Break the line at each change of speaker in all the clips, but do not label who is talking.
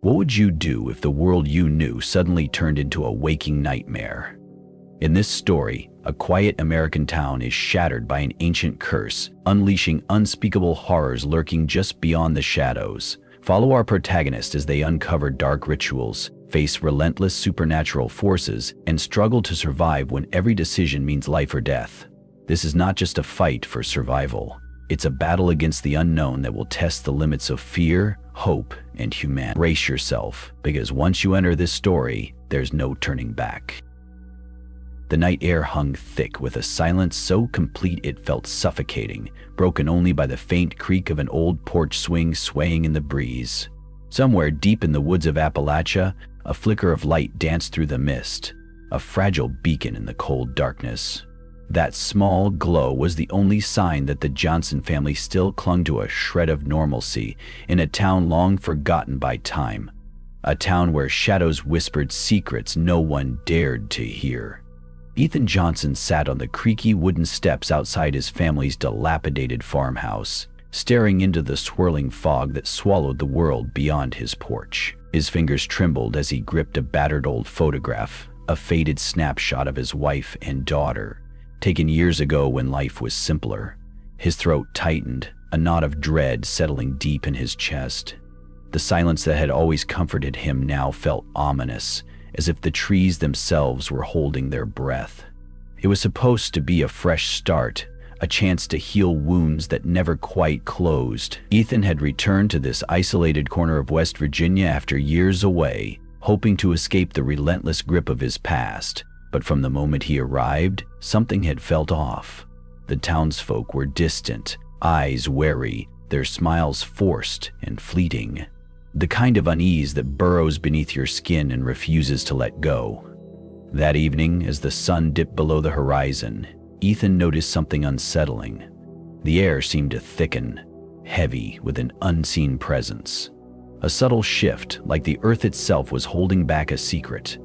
What would you do if the world you knew suddenly turned into a waking nightmare? In this story, a quiet American town is shattered by an ancient curse, unleashing unspeakable horrors lurking just beyond the shadows. Follow our protagonist as they uncover dark rituals, face relentless supernatural forces, and struggle to survive when every decision means life or death. This is not just a fight for survival. It's a battle against the unknown that will test the limits of fear, hope, and humanity. Brace yourself, because once you enter this story, there's no turning back. The night air hung thick with a silence so complete it felt suffocating, broken only by the faint creak of an old porch swing swaying in the breeze. Somewhere deep in the woods of Appalachia, a flicker of light danced through the mist, a fragile beacon in the cold darkness. That small glow was the only sign that the Johnson family still clung to a shred of normalcy in a town long forgotten by time, a town where shadows whispered secrets no one dared to hear. Ethan Johnson sat on the creaky wooden steps outside his family's dilapidated farmhouse, staring into the swirling fog that swallowed the world beyond his porch. His fingers trembled as he gripped a battered old photograph, a faded snapshot of his wife and daughter, taken years ago when life was simpler. His throat tightened, a knot of dread settling deep in his chest. The silence that had always comforted him now felt ominous, as if the trees themselves were holding their breath. It was supposed to be a fresh start, a chance to heal wounds that never quite closed. Ethan had returned to this isolated corner of West Virginia after years away, hoping to escape the relentless grip of his past. But from the moment he arrived, something had felt off. The townsfolk were distant, eyes wary, their smiles forced and fleeting. The kind of unease that burrows beneath your skin and refuses to let go. That evening, as the sun dipped below the horizon, Ethan noticed something unsettling. The air seemed to thicken, heavy with an unseen presence. A subtle shift, like the earth itself was holding back a secret.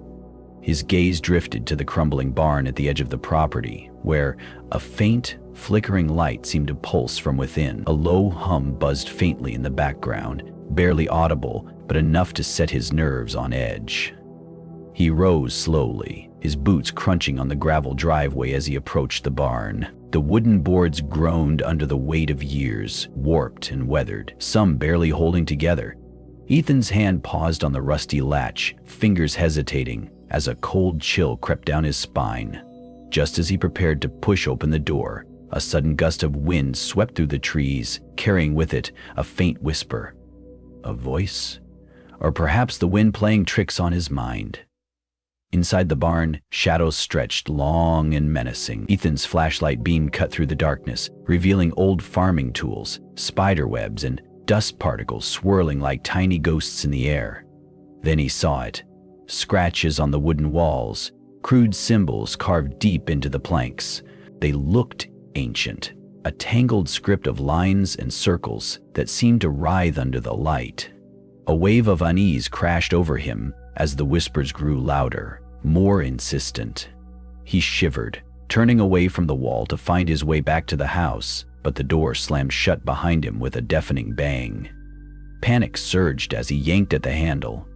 His gaze drifted to the crumbling barn at the edge of the property, where a faint, flickering light seemed to pulse from within. A low hum buzzed faintly in the background, barely audible, but enough to set his nerves on edge. He rose slowly, his boots crunching on the gravel driveway as he approached the barn. The wooden boards groaned under the weight of years, warped and weathered, some barely holding together. Ethan's hand paused on the rusty latch, fingers hesitating, as a cold chill crept down his spine. Just as he prepared to push open the door, a sudden gust of wind swept through the trees, carrying with it a faint whisper. A voice? Or perhaps the wind playing tricks on his mind. Inside the barn, shadows stretched long and menacing. Ethan's flashlight beam cut through the darkness, revealing old farming tools, spider webs, and dust particles swirling like tiny ghosts in the air. Then he saw it. Scratches on the wooden walls, crude symbols carved deep into the planks. They looked ancient, a tangled script of lines and circles that seemed to writhe under the light. A wave of unease crashed over him as the whispers grew louder, more insistent. He shivered, turning away from the wall to find his way back to the house, but the door slammed shut behind him with a deafening bang. Panic surged as he yanked at the handle.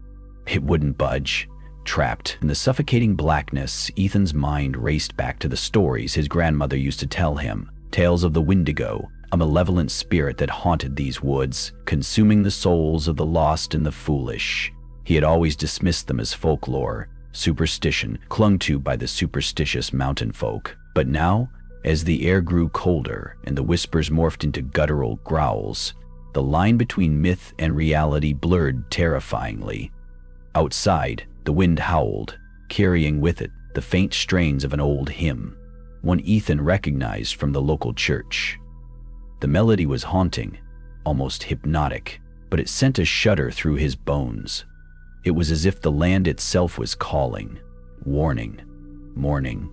It wouldn't budge. Trapped in the suffocating blackness, Ethan's mind raced back to the stories his grandmother used to tell him, tales of the Wendigo, a malevolent spirit that haunted these woods, consuming the souls of the lost and the foolish. He had always dismissed them as folklore, superstition clung to by the superstitious mountain folk. But now, as the air grew colder and the whispers morphed into guttural growls, the line between myth and reality blurred terrifyingly. Outside, the wind howled, carrying with it the faint strains of an old hymn, one Ethan recognized from the local church. The melody was haunting, almost hypnotic, but it sent a shudder through his bones. It was as if the land itself was calling, warning, mourning.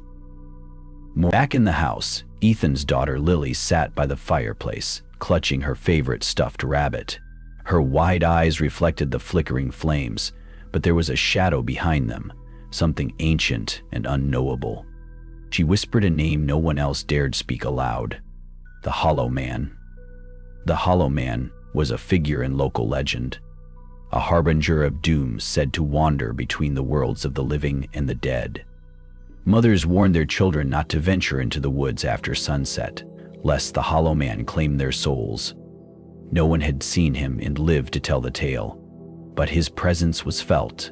Back in the house, Ethan's daughter Lily sat by the fireplace, clutching her favorite stuffed rabbit. Her wide eyes reflected the flickering flames, but there was a shadow behind them, something ancient and unknowable. She whispered a name no one else dared speak aloud. The Hollow Man. The Hollow Man was a figure in local legend. a harbinger of doom said to wander between the worlds of the living and the dead. Mothers warned their children not to venture into the woods after sunset, lest the Hollow Man claim their souls. No one had seen him and lived to tell the tale, but his presence was felt.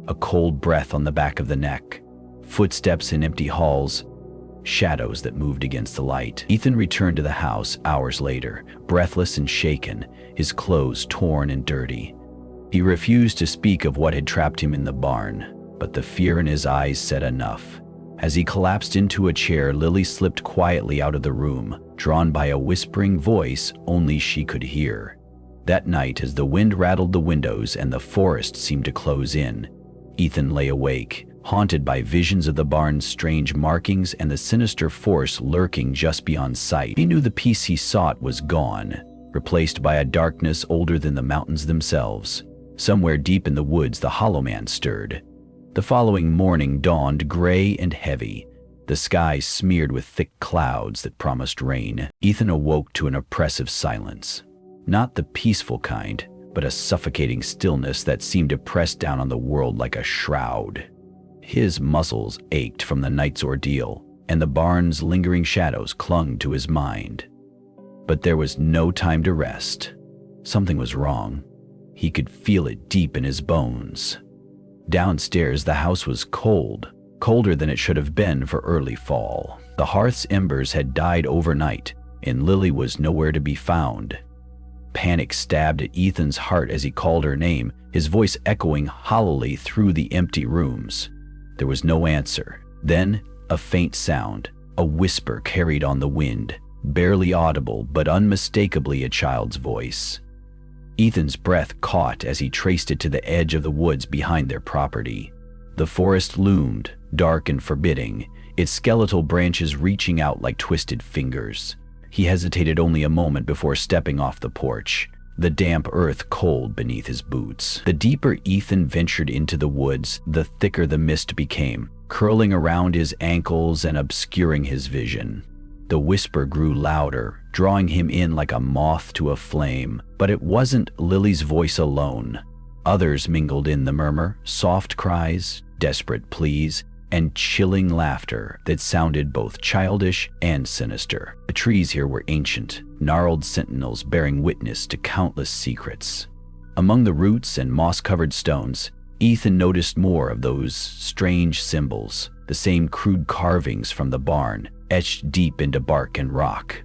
A cold breath on the back of the neck, footsteps in empty halls, shadows that moved against the light. Ethan returned to the house hours later, breathless and shaken, his clothes torn and dirty. He refused to speak of what had trapped him in the barn, but the fear in his eyes said enough. As he collapsed into a chair, Lily slipped quietly out of the room, drawn by a whispering voice only she could hear. That night, as the wind rattled the windows and the forest seemed to close in, Ethan lay awake, haunted by visions of the barn's strange markings and the sinister force lurking just beyond sight. He knew the peace he sought was gone, replaced by a darkness older than the mountains themselves. Somewhere deep in the woods, the Hollow Man stirred. The following morning dawned gray and heavy, the sky smeared with thick clouds that promised rain. Ethan awoke to an oppressive silence. Not the peaceful kind, but a suffocating stillness that seemed to press down on the world like a shroud. His muscles ached from the night's ordeal, and the barn's lingering shadows clung to his mind. But there was no time to rest. Something was wrong. He could feel it deep in his bones. Downstairs, the house was cold, colder than it should have been for early fall. The hearth's embers had died overnight, and Lily was nowhere to be found. Panic stabbed at Ethan's heart as he called her name, his voice echoing hollowly through the empty rooms. There was no answer. Then, a faint sound, a whisper carried on the wind, barely audible but unmistakably a child's voice. Ethan's breath caught as he traced it to the edge of the woods behind their property. The forest loomed, dark and forbidding, its skeletal branches reaching out like twisted fingers. He hesitated only a moment before stepping off the porch, the damp earth cold beneath his boots. The deeper Ethan ventured into the woods, the thicker the mist became, curling around his ankles and obscuring his vision. The whisper grew louder, drawing him in like a moth to a flame. But it wasn't Lily's voice alone. Others mingled in the murmur, soft cries, desperate pleas, and chilling laughter that sounded both childish and sinister. The trees here were ancient, gnarled sentinels bearing witness to countless secrets. Among the roots and moss-covered stones, Ethan noticed more of those strange symbols, the same crude carvings from the barn, etched deep into bark and rock.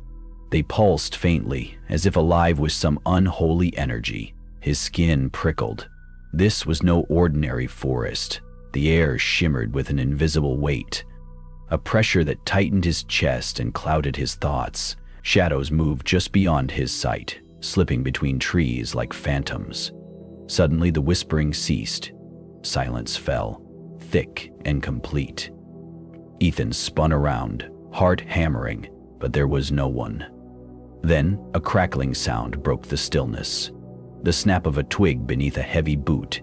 They pulsed faintly, as if alive with some unholy energy. His skin prickled. This was no ordinary forest. The air shimmered with an invisible weight, a pressure that tightened his chest and clouded his thoughts. Shadows moved just beyond his sight, slipping between trees like phantoms. Suddenly the whispering ceased. Silence fell, thick and complete. Ethan spun around, heart hammering, but there was no one. Then a crackling sound broke the stillness, the snap of a twig beneath a heavy boot.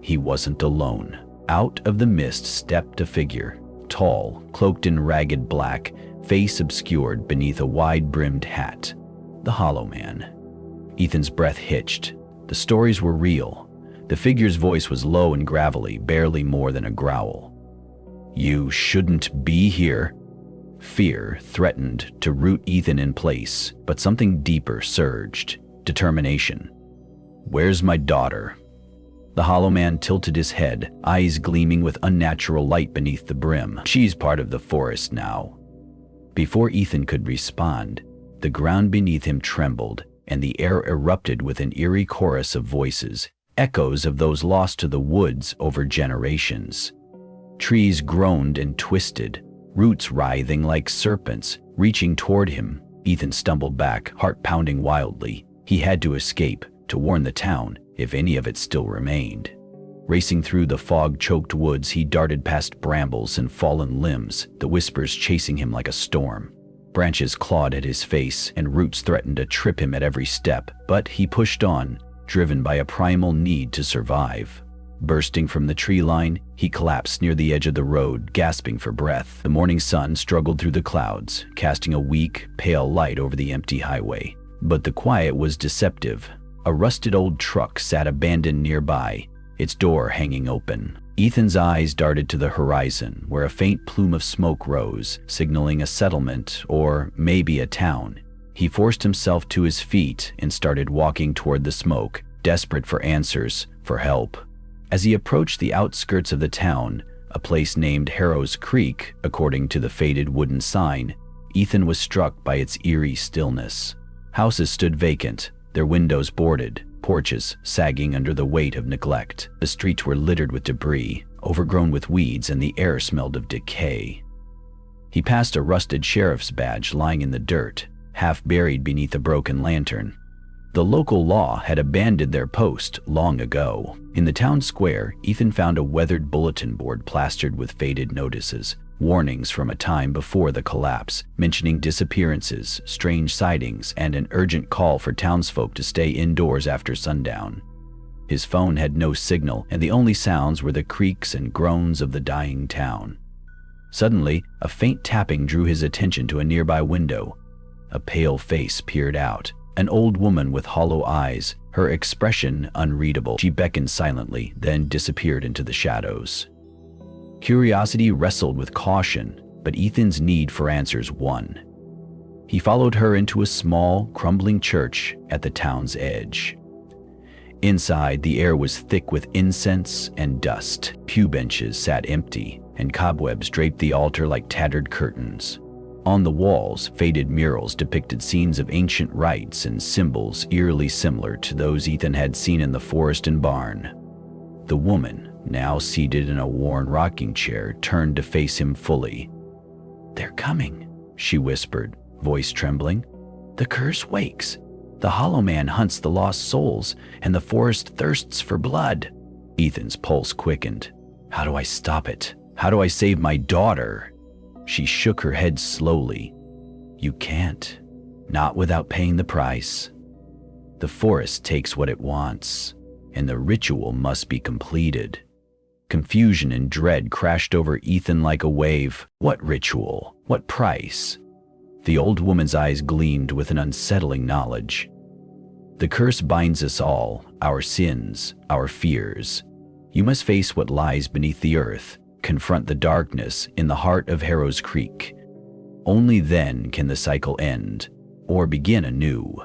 He wasn't alone. Out of the mist stepped a figure, tall, cloaked in ragged black, face obscured beneath a wide-brimmed hat. The Hollow Man. Ethan's breath hitched. The stories were real. The figure's voice was low and gravelly, barely more than a growl. "You shouldn't be here." Fear threatened to root Ethan in place, but something deeper surged. Determination. "Where's my daughter?" The Hollow Man tilted his head, eyes gleaming with unnatural light beneath the brim. "She's part of the forest now." Before Ethan could respond, the ground beneath him trembled, and the air erupted with an eerie chorus of voices, echoes of those lost to the woods over generations. Trees groaned and twisted, roots writhing like serpents, reaching toward him. Ethan stumbled back, heart pounding wildly. He had to escape, to warn the town, if any of it still remained. Racing through the fog-choked woods, he darted past brambles and fallen limbs, the whispers chasing him like a storm. Branches clawed at his face, and roots threatened to trip him at every step, but he pushed on, driven by a primal need to survive. Bursting from the tree line, he collapsed near the edge of the road, gasping for breath. The morning sun struggled through the clouds, casting a weak, pale light over the empty highway. But the quiet was deceptive. A rusted old truck sat abandoned nearby, its door hanging open. Ethan's eyes darted to the horizon, where a faint plume of smoke rose, signaling a settlement or maybe a town. He forced himself to his feet and started walking toward the smoke, desperate for answers, for help. As he approached the outskirts of the town, a place named Harrows Creek, according to the faded wooden sign, Ethan was struck by its eerie stillness. Houses stood vacant, their windows boarded, porches sagging under the weight of neglect. The streets were littered with debris, overgrown with weeds, and the air smelled of decay. He passed a rusted sheriff's badge lying in the dirt, half buried beneath a broken lantern. The local law had abandoned their post long ago. In the town square, Ethan found a weathered bulletin board plastered with faded notices, warnings from a time before the collapse, mentioning disappearances, strange sightings, and an urgent call for townsfolk to stay indoors after sundown. His phone had no signal, and the only sounds were the creaks and groans of the dying town. Suddenly, a faint tapping drew his attention to a nearby window. A pale face peered out. An old woman with hollow eyes, her expression unreadable. She beckoned silently, then disappeared into the shadows. Curiosity wrestled with caution, but Ethan's need for answers won. He followed her into a small, crumbling church at the town's edge. Inside, the air was thick with incense and dust. Pew benches sat empty, and cobwebs draped the altar like tattered curtains. On the walls, faded murals depicted scenes of ancient rites and symbols eerily similar to those Ethan had seen in the forest and barn. The woman, now seated in a worn rocking chair, turned to face him fully. "They're coming," she whispered, voice trembling. "The curse wakes. The Hollow Man hunts the lost souls, and the forest thirsts for blood." Ethan's pulse quickened. "How do I stop it? How do I save my daughter?" She shook her head slowly. "You can't. Not without paying the price. The forest takes what it wants, and the ritual must be completed." Confusion and dread crashed over Ethan like a wave. What ritual? What price? The old woman's eyes gleamed with an unsettling knowledge. "The curse binds us all, our sins, our fears. You must face what lies beneath the earth. Confront the darkness in the heart of Harrows Creek. Only then can the cycle end, or begin anew."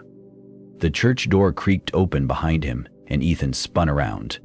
The church door creaked open behind him, and Ethan spun around.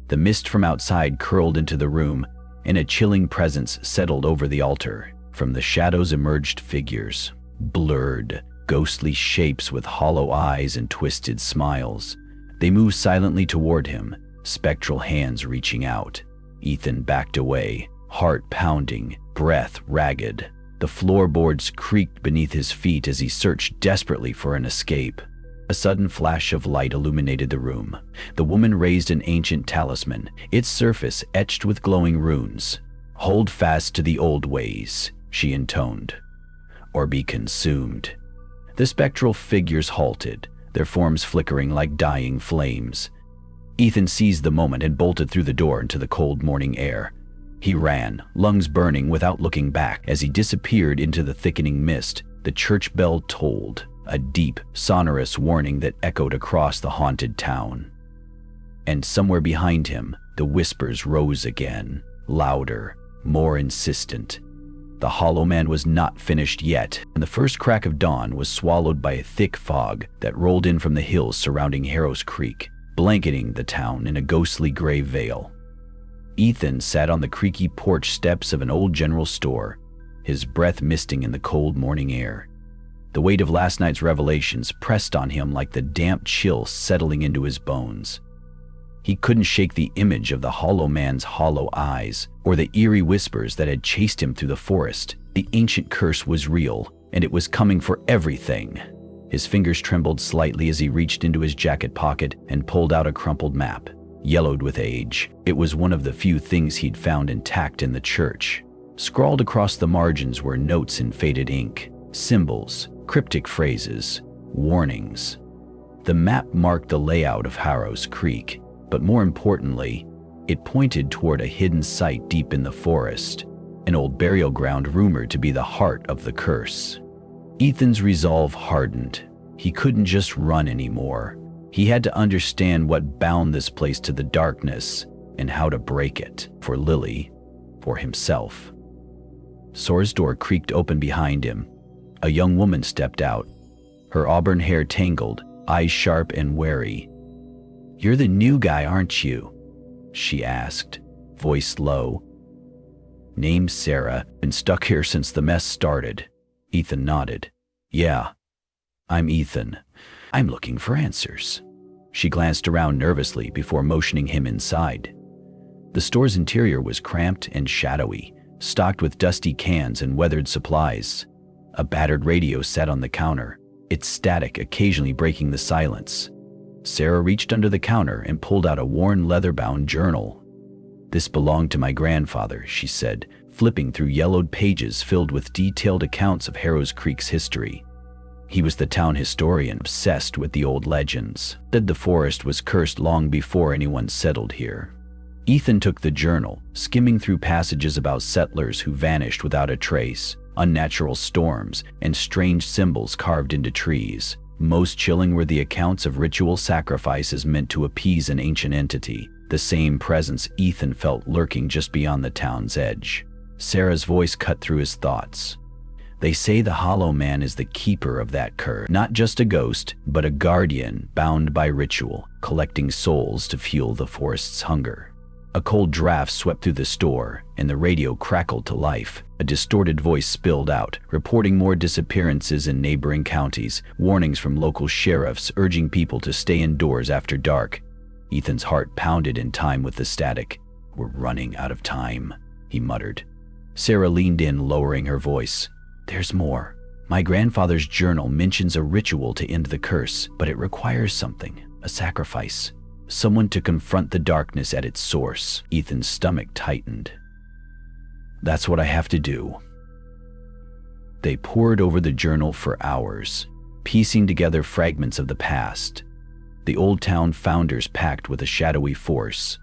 The mist from outside curled into the room, and a chilling presence settled over the altar. From the shadows emerged figures, blurred, ghostly shapes with hollow eyes and twisted smiles. They moved silently toward him, spectral hands reaching out. Ethan backed away, heart pounding, breath ragged. The floorboards creaked beneath his feet as he searched desperately for an escape. A sudden flash of light illuminated the room. The woman raised an ancient talisman, its surface etched with glowing runes. "Hold fast to the old ways," she intoned, "or be consumed." The spectral figures halted, their forms flickering like dying flames. Ethan seized the moment and bolted through the door into the cold morning air. He ran, lungs burning, without looking back. As he disappeared into the thickening mist, the church bell tolled, a deep, sonorous warning that echoed across the haunted town. And somewhere behind him, the whispers rose again, louder, more insistent. The Hollow Man was not finished yet, and the first crack of dawn was swallowed by a thick fog that rolled in from the hills surrounding Harrows Creek, blanketing the town in a ghostly gray veil. Ethan sat on the creaky porch steps of an old general store, his breath misting in the cold morning air. The weight of last night's revelations pressed on him like the damp chill settling into his bones. He couldn't shake the image of the Hollow Man's hollow eyes, or the eerie whispers that had chased him through the forest. The ancient curse was real, and it was coming for everything. His fingers trembled slightly as he reached into his jacket pocket and pulled out a crumpled map, yellowed with age. It was one of the few things he'd found intact in the church. Scrawled across the margins were notes in faded ink, symbols, cryptic phrases, warnings. The map marked the layout of Harrows Creek, but more importantly, it pointed toward a hidden site deep in the forest, an old burial ground rumored to be the heart of the curse. Ethan's resolve hardened. He couldn't just run anymore. He had to understand what bound this place to the darkness and how to break it, for Lily, for himself. Sora's door creaked open behind him. A young woman stepped out, her auburn hair tangled, eyes sharp and wary. "You're the new guy, aren't you?" she asked, voice low. "Name's Sarah, been stuck here since the mess started." Ethan nodded. "Yeah, I'm Ethan. I'm looking for answers." She glanced around nervously before motioning him inside. The store's interior was cramped and shadowy, stocked with dusty cans and weathered supplies. A battered radio sat on the counter, its static occasionally breaking the silence. Sarah reached under the counter and pulled out a worn leather-bound journal. "This belonged to my grandfather," she said, flipping through yellowed pages filled with detailed accounts of Harrows Creek's history. He was the town historian, obsessed with the old legends. Said the forest was cursed long before anyone settled here. Ethan took the journal, skimming through passages about settlers who vanished without a trace, unnatural storms, and strange symbols carved into trees. Most chilling were the accounts of ritual sacrifices meant to appease an ancient entity, the same presence Ethan felt lurking just beyond the town's edge. Sarah's voice cut through his thoughts. "They say the Hollow Man is the keeper of that curse, not just a ghost, but a guardian bound by ritual, collecting souls to fuel the forest's hunger." A cold draft swept through the store, and the radio crackled to life. A distorted voice spilled out, reporting more disappearances in neighboring counties, warnings from local sheriffs urging people to stay indoors after dark. Ethan's heart pounded in time with the static. "We're running out of time," he muttered. Sarah leaned in, lowering her voice. "There's more. My grandfather's journal mentions a ritual to end the curse, but it requires something, a sacrifice. Someone to confront the darkness at its source." Ethan's stomach tightened. "That's what I have to do." They pored over the journal for hours, piecing together fragments of the past. The old town founders packed with a shadowy force,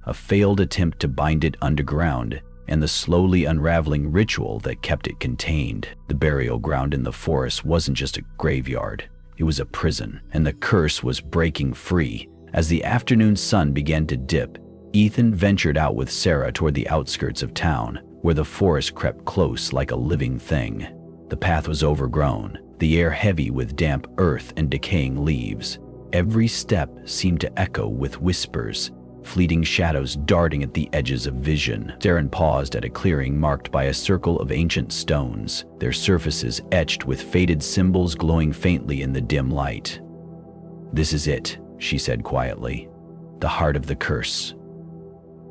a failed attempt to bind it underground, and the slowly unraveling ritual that kept it contained. The burial ground in the forest wasn't just a graveyard, it was a prison, and the curse was breaking free. As the afternoon sun began to dip, Ethan ventured out with Sarah toward the outskirts of town, where the forest crept close like a living thing. The path was overgrown, the air heavy with damp earth and decaying leaves. Every step seemed to echo with whispers, fleeting shadows darting at the edges of vision. Sarah paused at a clearing marked by a circle of ancient stones, their surfaces etched with faded symbols glowing faintly in the dim light. "This is it," she said quietly. "The heart of the curse."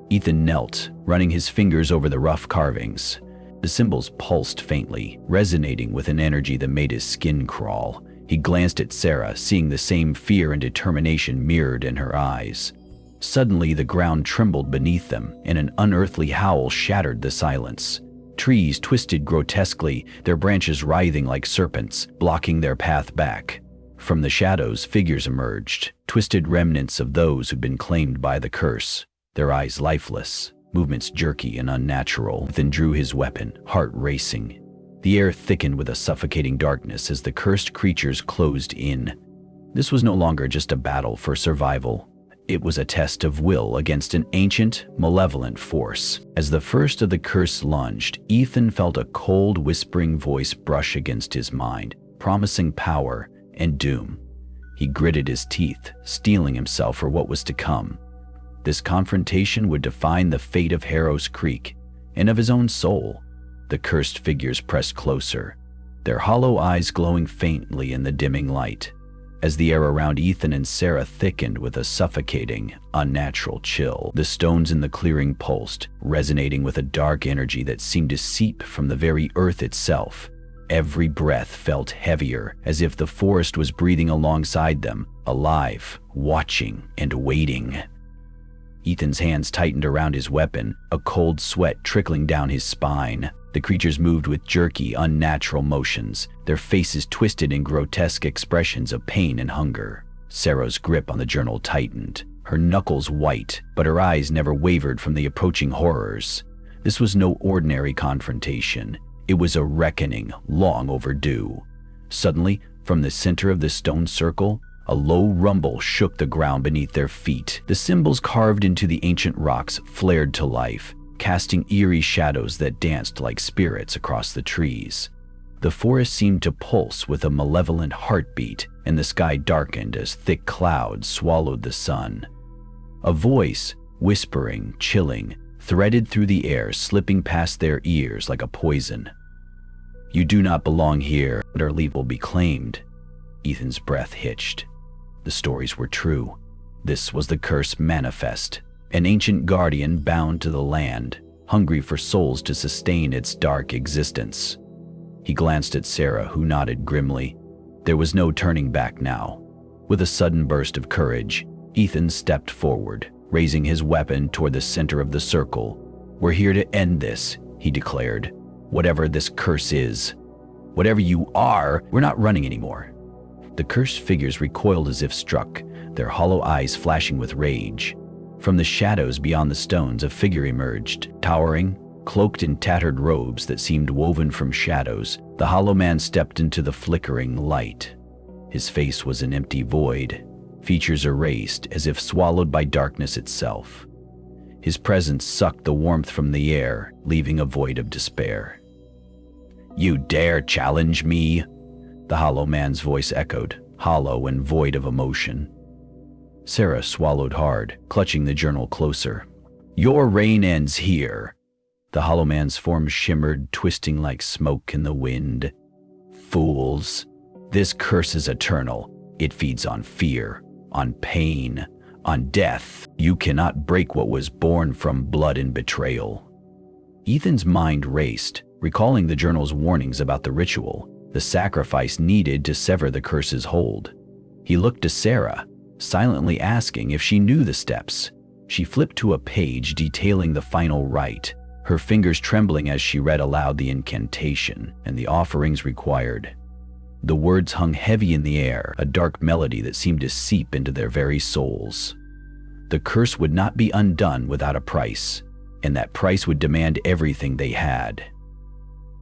Ethan knelt, running his fingers over the rough carvings. The symbols pulsed faintly, resonating with an energy that made his skin crawl. He glanced at Sarah, seeing the same fear and determination mirrored in her eyes. Suddenly, the ground trembled beneath them, and an unearthly howl shattered the silence. Trees twisted grotesquely, their branches writhing like serpents, blocking their path back. From the shadows, figures emerged, twisted remnants of those who'd been claimed by the curse, their eyes lifeless, movements jerky and unnatural. Ethan drew his weapon, heart racing. The air thickened with a suffocating darkness as the cursed creatures closed in. This was no longer just a battle for survival. It was a test of will against an ancient, malevolent force. As the first of the curse lunged, Ethan felt a cold, whispering voice brush against his mind, promising power and doom. He gritted his teeth, steeling himself for what was to come. This confrontation would define the fate of Harrows Creek and of his own soul. The cursed figures pressed closer, their hollow eyes glowing faintly in the dimming light. As the air around Ethan and Sarah thickened with a suffocating, unnatural chill, the stones in the clearing pulsed, resonating with a dark energy that seemed to seep from the very earth itself. Every breath felt heavier, as if the forest was breathing alongside them, alive, watching, and waiting. Ethan's hands tightened around his weapon, a cold sweat trickling down his spine. The creatures moved with jerky, unnatural motions, their faces twisted in grotesque expressions of pain and hunger. Sarah's grip on the journal tightened, her knuckles white, but her eyes never wavered from the approaching horrors. This was no ordinary confrontation. It was a reckoning long overdue. Suddenly, from the center of the stone circle, A low rumble shook the ground beneath their feet. The symbols carved into the ancient rocks flared to life, casting eerie shadows that danced like spirits across the trees. The forest seemed to pulse with a malevolent heartbeat, and the sky darkened as thick clouds swallowed the sun. A voice, whispering, chilling, threaded through the air, slipping past their ears like a poison. "You do not belong here, and our leave will be claimed." Ethan's breath hitched. The stories were true. This was the curse manifest, an ancient guardian bound to the land, hungry for souls to sustain its dark existence. He glanced at Sarah, who nodded grimly. There was no turning back now. With a sudden burst of courage, Ethan stepped forward, raising his weapon toward the center of the circle. "We're here to end this," he declared. "Whatever this curse is. Whatever you are, we're not running anymore." The cursed figures recoiled as if struck, their hollow eyes flashing with rage. From the shadows beyond the stones, a figure emerged, towering, cloaked in tattered robes that seemed woven from shadows. The hollow man stepped into the flickering light. His face was an empty void, features erased as if swallowed by darkness itself. His presence sucked the warmth from the air, leaving a void of despair. "You dare challenge me?" The hollow man's voice echoed, hollow and void of emotion. Sarah swallowed hard, clutching the journal closer. "Your reign ends here." The hollow man's form shimmered, twisting like smoke in the wind. "Fools! This curse is eternal. It feeds on fear, on pain, on death. You cannot break what was born from blood and betrayal." Ethan's mind raced, recalling the journal's warnings about the ritual, the sacrifice needed to sever the curse's hold. He looked to Sarah, silently asking if she knew the steps. She flipped to a page detailing the final rite, her fingers trembling as she read aloud the incantation and the offerings required. The words hung heavy in the air, a dark melody that seemed to seep into their very souls. The curse would not be undone without a price, and that price would demand everything they had.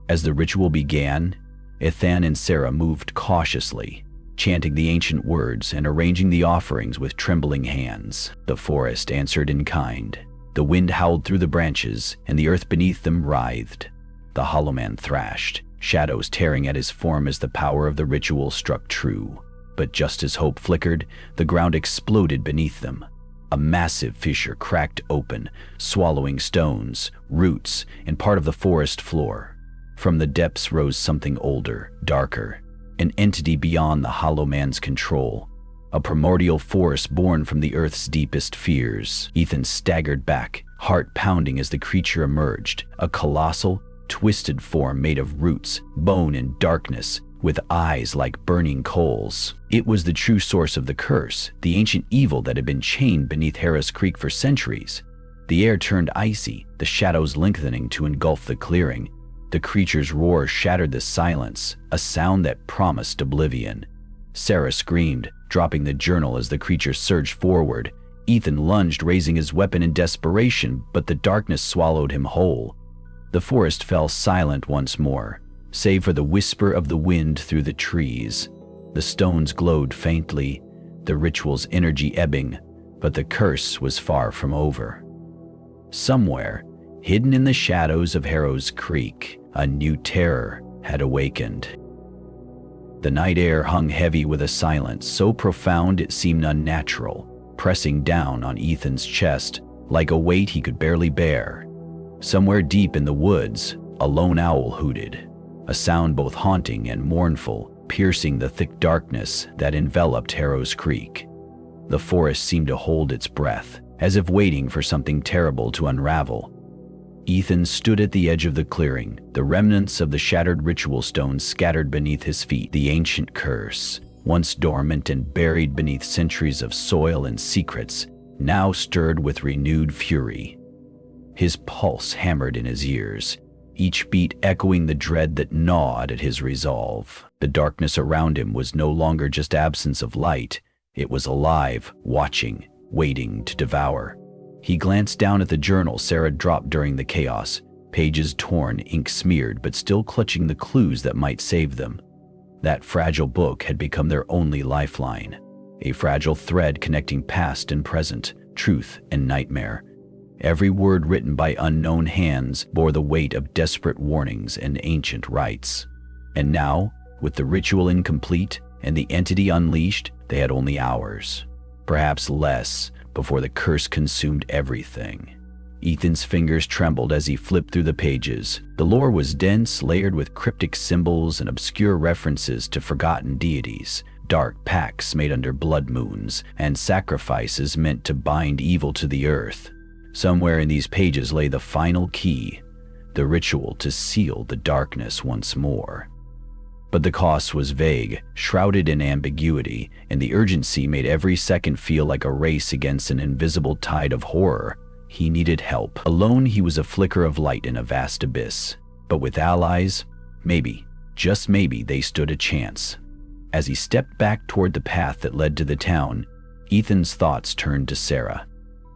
As the ritual began, Ethan and Sarah moved cautiously, chanting the ancient words and arranging the offerings with trembling hands. The forest answered in kind. The wind howled through the branches, and the earth beneath them writhed. The hollow man thrashed, shadows tearing at his form as the power of the ritual struck true. But just as hope flickered, the ground exploded beneath them. A massive fissure cracked open, swallowing stones, roots, and part of the forest floor. From the depths rose something older, darker, an entity beyond the hollow man's control, a primordial force born from the earth's deepest fears. Ethan staggered back, heart pounding as the creature emerged, a colossal, twisted form made of roots, bone, and darkness, with eyes like burning coals. It was the true source of the curse, the ancient evil that had been chained beneath Harrows Creek for centuries. The air turned icy, the shadows lengthening to engulf the clearing. The creature's roar shattered the silence, a sound that promised oblivion. Sarah screamed, dropping the journal as the creature surged forward. Ethan lunged, raising his weapon in desperation, but the darkness swallowed him whole. The forest fell silent once more, save for the whisper of the wind through the trees. The stones glowed faintly, the ritual's energy ebbing, but the curse was far from over. Somewhere, hidden in the shadows of Harrows Creek, a new terror had awakened. The night air hung heavy with a silence so profound it seemed unnatural, pressing down on Ethan's chest like a weight he could barely bear. Somewhere deep in the woods, a lone owl hooted, a sound both haunting and mournful, piercing the thick darkness that enveloped Harrows Creek. The forest seemed to hold its breath, as if waiting for something terrible to unravel. Ethan stood at the edge of the clearing, the remnants of the shattered ritual stones scattered beneath his feet. The ancient curse, once dormant and buried beneath centuries of soil and secrets, now stirred with renewed fury. His pulse hammered in his ears, each beat echoing the dread that gnawed at his resolve. The darkness around him was no longer just absence of light, it was alive, watching, waiting to devour. He glanced down at the journal Sarah dropped during the chaos, pages torn, ink smeared, but still clutching the clues that might save them. That fragile book had become their only lifeline. a fragile thread connecting past and present, truth and nightmare. Every word written by unknown hands bore the weight of desperate warnings and ancient rites. And now, with the ritual incomplete and the entity unleashed, they had only hours, perhaps less, before the curse consumed everything. Ethan's fingers trembled as he flipped through the pages. The lore was dense, layered with cryptic symbols and obscure references to forgotten deities, dark pacts made under blood moons, and sacrifices meant to bind evil to the earth. Somewhere in these pages lay the final key, the ritual to seal the darkness once more. But the cost was vague, shrouded in ambiguity, and the urgency made every second feel like a race against an invisible tide of horror. He needed help. Alone, he was a flicker of light in a vast abyss. But with allies, maybe, just maybe, they stood a chance. As he stepped back toward the path that led to the town, Ethan's thoughts turned to Sarah.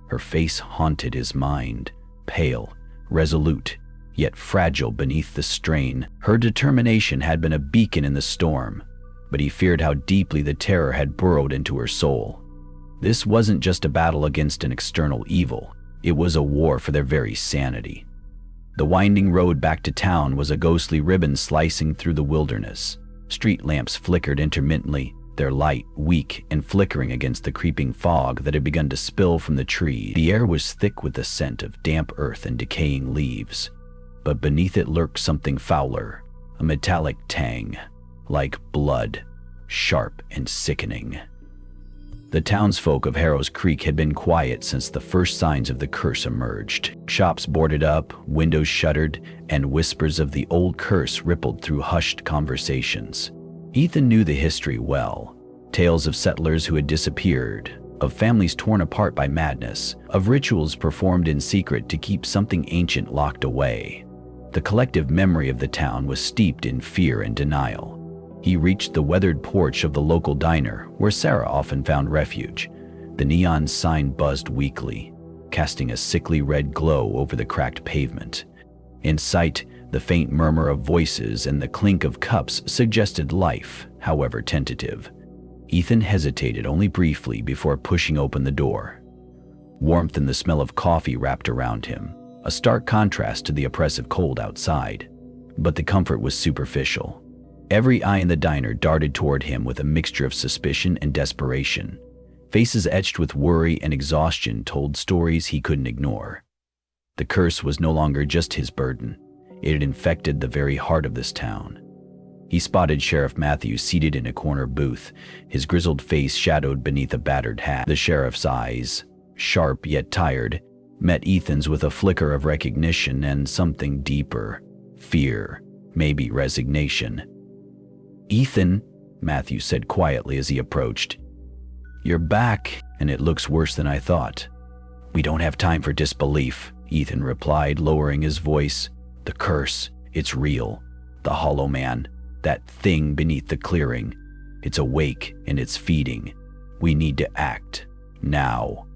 Her face haunted his mind, pale, resolute, yet fragile beneath the strain. Her determination had been a beacon in the storm, but he feared how deeply the terror had burrowed into her soul. This wasn't just a battle against an external evil, it was a war for their very sanity. The winding road back to town was a ghostly ribbon slicing through the wilderness. Street lamps flickered intermittently, their light weak and flickering against the creeping fog that had begun to spill from the trees. The air was thick with the scent of damp earth and decaying leaves, but beneath it lurked something fouler, a metallic tang, like blood, sharp and sickening. The townsfolk of Harrows Creek had been quiet since the first signs of the curse emerged. Shops boarded up, windows shuttered, and whispers of the old curse rippled through hushed conversations. Ethan knew the history well. Tales of settlers who had disappeared, of families torn apart by madness, of rituals performed in secret to keep something ancient locked away. The collective memory of the town was steeped in fear and denial. He reached the weathered porch of the local diner, where Sarah often found refuge. The neon sign buzzed weakly, casting a sickly red glow over the cracked pavement. In sight, the faint murmur of voices and the clink of cups suggested life, however tentative. Ethan hesitated only briefly before pushing open the door. Warmth and the smell of coffee wrapped around him, a stark contrast to the oppressive cold outside. But the comfort was superficial. Every eye in the diner darted toward him with a mixture of suspicion and desperation. Faces etched with worry and exhaustion told stories he couldn't ignore. The curse was no longer just his burden. It had infected the very heart of this town. He spotted Sheriff Matthews seated in a corner booth, his grizzled face shadowed beneath a battered hat. The sheriff's eyes, sharp yet tired, met Ethan's with a flicker of recognition and something deeper, fear, maybe resignation. "Ethan," Matthews said quietly as he approached. "You're back, and it looks worse than I thought." "We don't have time for disbelief," Ethan replied, lowering his voice. "The curse, it's real. The Hollow Man, that thing beneath the clearing, it's awake and it's feeding. We need to act, now."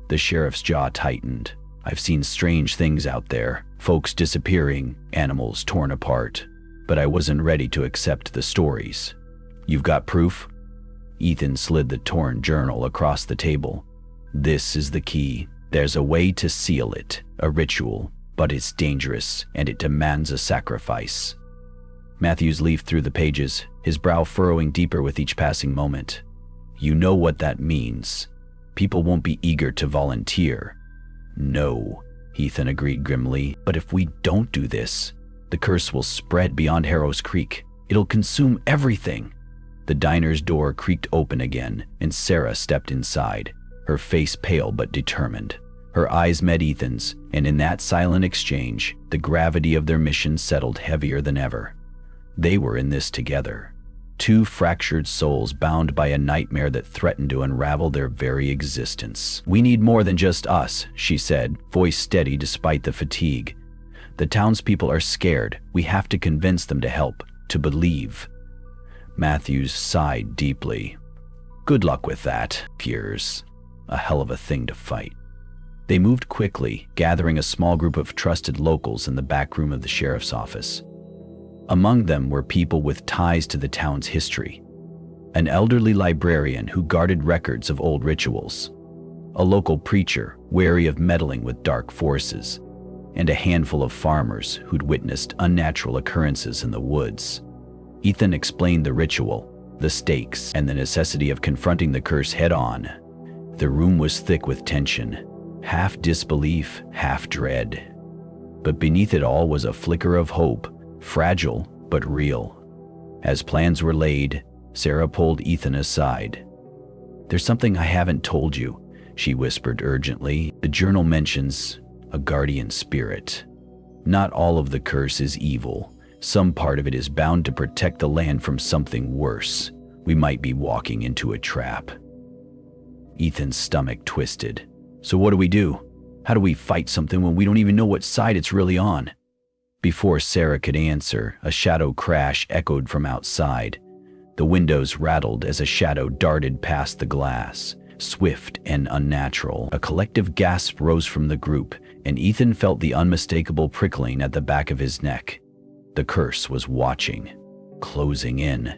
The sheriff's jaw tightened. "I've seen strange things out there, folks disappearing, animals torn apart. But I wasn't ready to accept the stories. You've got proof?" Ethan slid the torn journal across the table. "This is the key. There's a way to seal it, a ritual, but it's dangerous and it demands a sacrifice." Matthews leafed through the pages, his brow furrowing deeper with each passing moment. "You know what that means. People won't be eager to volunteer." "No," Ethan agreed grimly, "but if we don't do this, the curse will spread beyond Harrows Creek. It'll consume everything." The diner's door creaked open again, and Sarah stepped inside, her face pale but determined. Her eyes met Ethan's, and in that silent exchange, the gravity of their mission settled heavier than ever. They were in this together. Two fractured souls bound by a nightmare that threatened to unravel their very existence. "We need more than just us," she said, voice steady despite the fatigue. "The townspeople are scared. We have to convince them to help, to believe." Matthews sighed deeply. "Good luck with that. Fears. A hell of a thing to fight." They moved quickly, gathering a small group of trusted locals in the back room of the sheriff's office. Among them were people with ties to the town's history. an elderly librarian who guarded records of old rituals, a local preacher wary of meddling with dark forces, and a handful of farmers who'd witnessed unnatural occurrences in the woods. Ethan explained the ritual, the stakes, and the necessity of confronting the curse head-on. The room was thick with tension, half disbelief, half dread. But beneath it all was a flicker of hope, fragile but real. As plans were laid, Sarah pulled Ethan aside. "There's something I haven't told you," she whispered urgently. "The journal mentions a guardian spirit. Not all of the curse is evil. Some part of it is bound to protect the land from something worse. We might be walking into a trap." Ethan's stomach twisted. "So what do we do? How do we fight something when we don't even know what side it's really on?" Before Sarah could answer, a shadow crash echoed from outside. The windows rattled as a shadow darted past the glass, swift and unnatural. A collective gasp rose from the group, and Ethan felt the unmistakable prickling at the back of his neck. The curse was watching, closing in.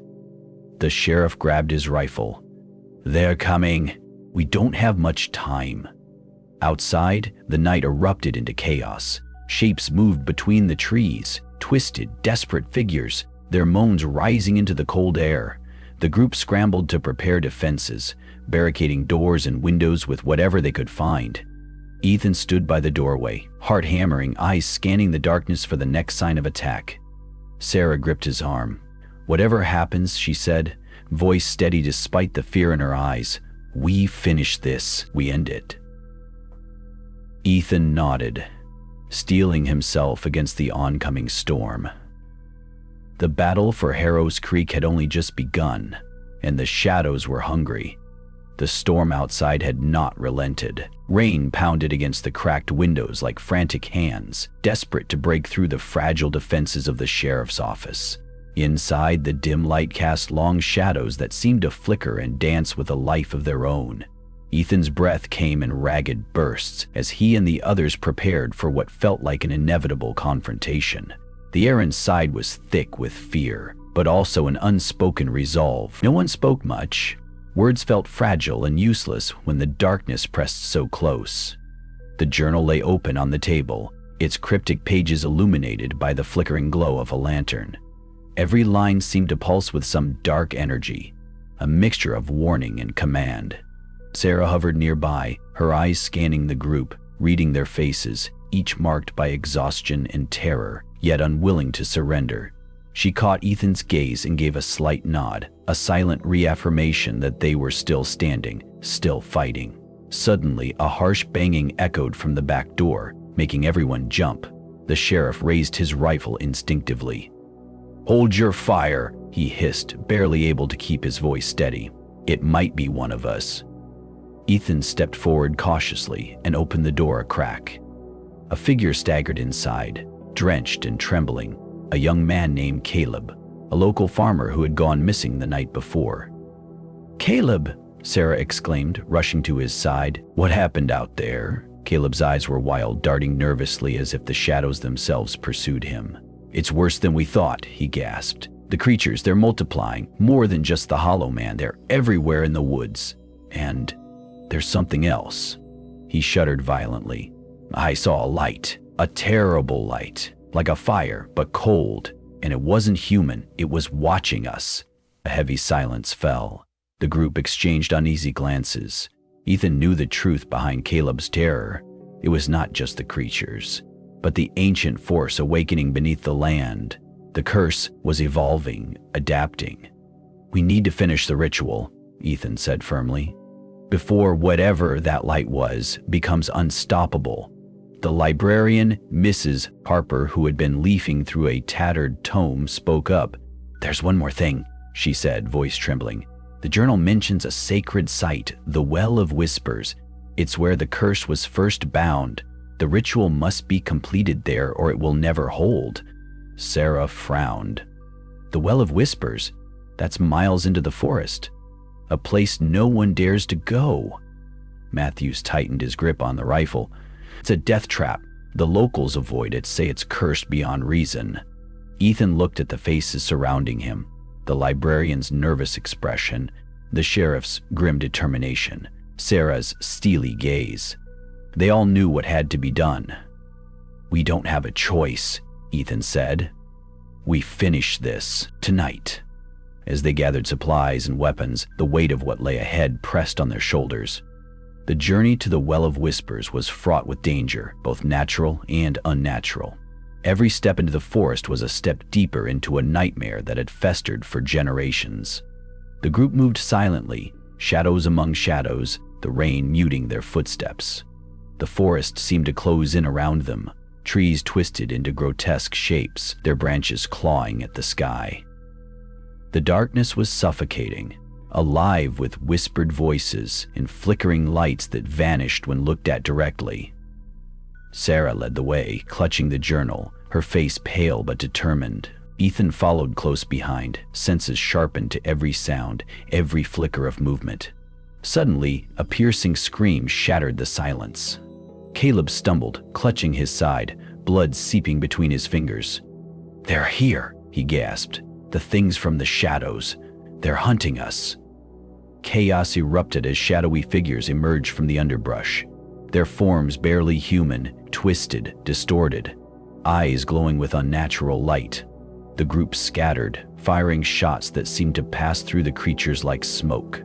The sheriff grabbed his rifle. "They're coming. We don't have much time." Outside, the night erupted into chaos. Shapes moved between the trees, twisted, desperate figures, their moans rising into the cold air. The group scrambled to prepare defenses, barricading doors and windows with whatever they could find. Ethan stood by the doorway, heart hammering, eyes scanning the darkness for the next sign of attack. Sarah gripped his arm. "Whatever happens," she said, voice steady despite the fear in her eyes, "we finish this, we end it." Ethan nodded, steeling himself against the oncoming storm. The battle for Harrows Creek had only just begun, and the shadows were hungry. The storm outside had not relented. Rain pounded against the cracked windows like frantic hands, desperate to break through the fragile defenses of the sheriff's office. Inside, the dim light cast long shadows that seemed to flicker and dance with a life of their own. Ethan's breath came in ragged bursts as he and the others prepared for what felt like an inevitable confrontation. The air inside was thick with fear, but also an unspoken resolve. No one spoke much. Words felt fragile and useless when the darkness pressed so close. The journal lay open on the table, its cryptic pages illuminated by the flickering glow of a lantern. Every line seemed to pulse with some dark energy, a mixture of warning and command. Sarah hovered nearby, her eyes scanning the group, reading their faces, each marked by exhaustion and terror, yet unwilling to surrender. She caught Ethan's gaze and gave a slight nod, a silent reaffirmation that they were still standing, still fighting. Suddenly, a harsh banging echoed from the back door, making everyone jump. The sheriff raised his rifle instinctively. "Hold your fire," he hissed, barely able to keep his voice steady. "It might be one of us." Ethan stepped forward cautiously and opened the door a crack. A figure staggered inside, drenched and trembling, a young man named Caleb, a local farmer who had gone missing the night before. "Caleb!" Sarah exclaimed, rushing to his side. "What happened out there?" Caleb's eyes were wild, darting nervously as if the shadows themselves pursued him. "It's worse than we thought," he gasped. "The creatures, they're multiplying, more than just the Hollow Man. They're everywhere in the woods. And there's something else." He shuddered violently. "I saw a light, a terrible light, like a fire, but cold, and it wasn't human, it was watching us." A heavy silence fell. The group exchanged uneasy glances. Ethan knew the truth behind Caleb's terror. It was not just the creatures, but the ancient force awakening beneath the land. The curse was evolving, adapting. "We need to finish the ritual," Ethan said firmly, "before whatever that light was becomes unstoppable." The librarian, Mrs. Harper, who had been leafing through a tattered tome, spoke up. "There's one more thing," she said, voice trembling. "The journal mentions a sacred site, the Well of Whispers. It's where the curse was first bound. The ritual must be completed there or it will never hold." Sarah frowned. "The Well of Whispers? That's miles into the forest. A place no one dares to go." Matthews tightened his grip on the rifle. "It's a death trap. The locals avoid it, say it's cursed beyond reason." Ethan looked at the faces surrounding him. the librarian's nervous expression, the sheriff's grim determination, Sarah's steely gaze. They all knew what had to be done. "We don't have a choice," Ethan said. "We finish this tonight." As they gathered supplies and weapons, the weight of what lay ahead pressed on their shoulders. The journey to the Well of Whispers was fraught with danger, both natural and unnatural. Every step into the forest was a step deeper into a nightmare that had festered for generations. The group moved silently, shadows among shadows, the rain muting their footsteps. The forest seemed to close in around them, trees twisted into grotesque shapes, their branches clawing at the sky. The darkness was suffocating, alive with whispered voices and flickering lights that vanished when looked at directly. Sarah led the way, clutching the journal, her face pale but determined. Ethan followed close behind, senses sharpened to every sound, every flicker of movement. Suddenly, a piercing scream shattered the silence. Caleb stumbled, clutching his side, blood seeping between his fingers. "They're here," he gasped. "The things from the shadows. They're hunting us." Chaos erupted as shadowy figures emerged from the underbrush. Their forms barely human, twisted, distorted, eyes glowing with unnatural light. The group scattered, firing shots that seemed to pass through the creatures like smoke.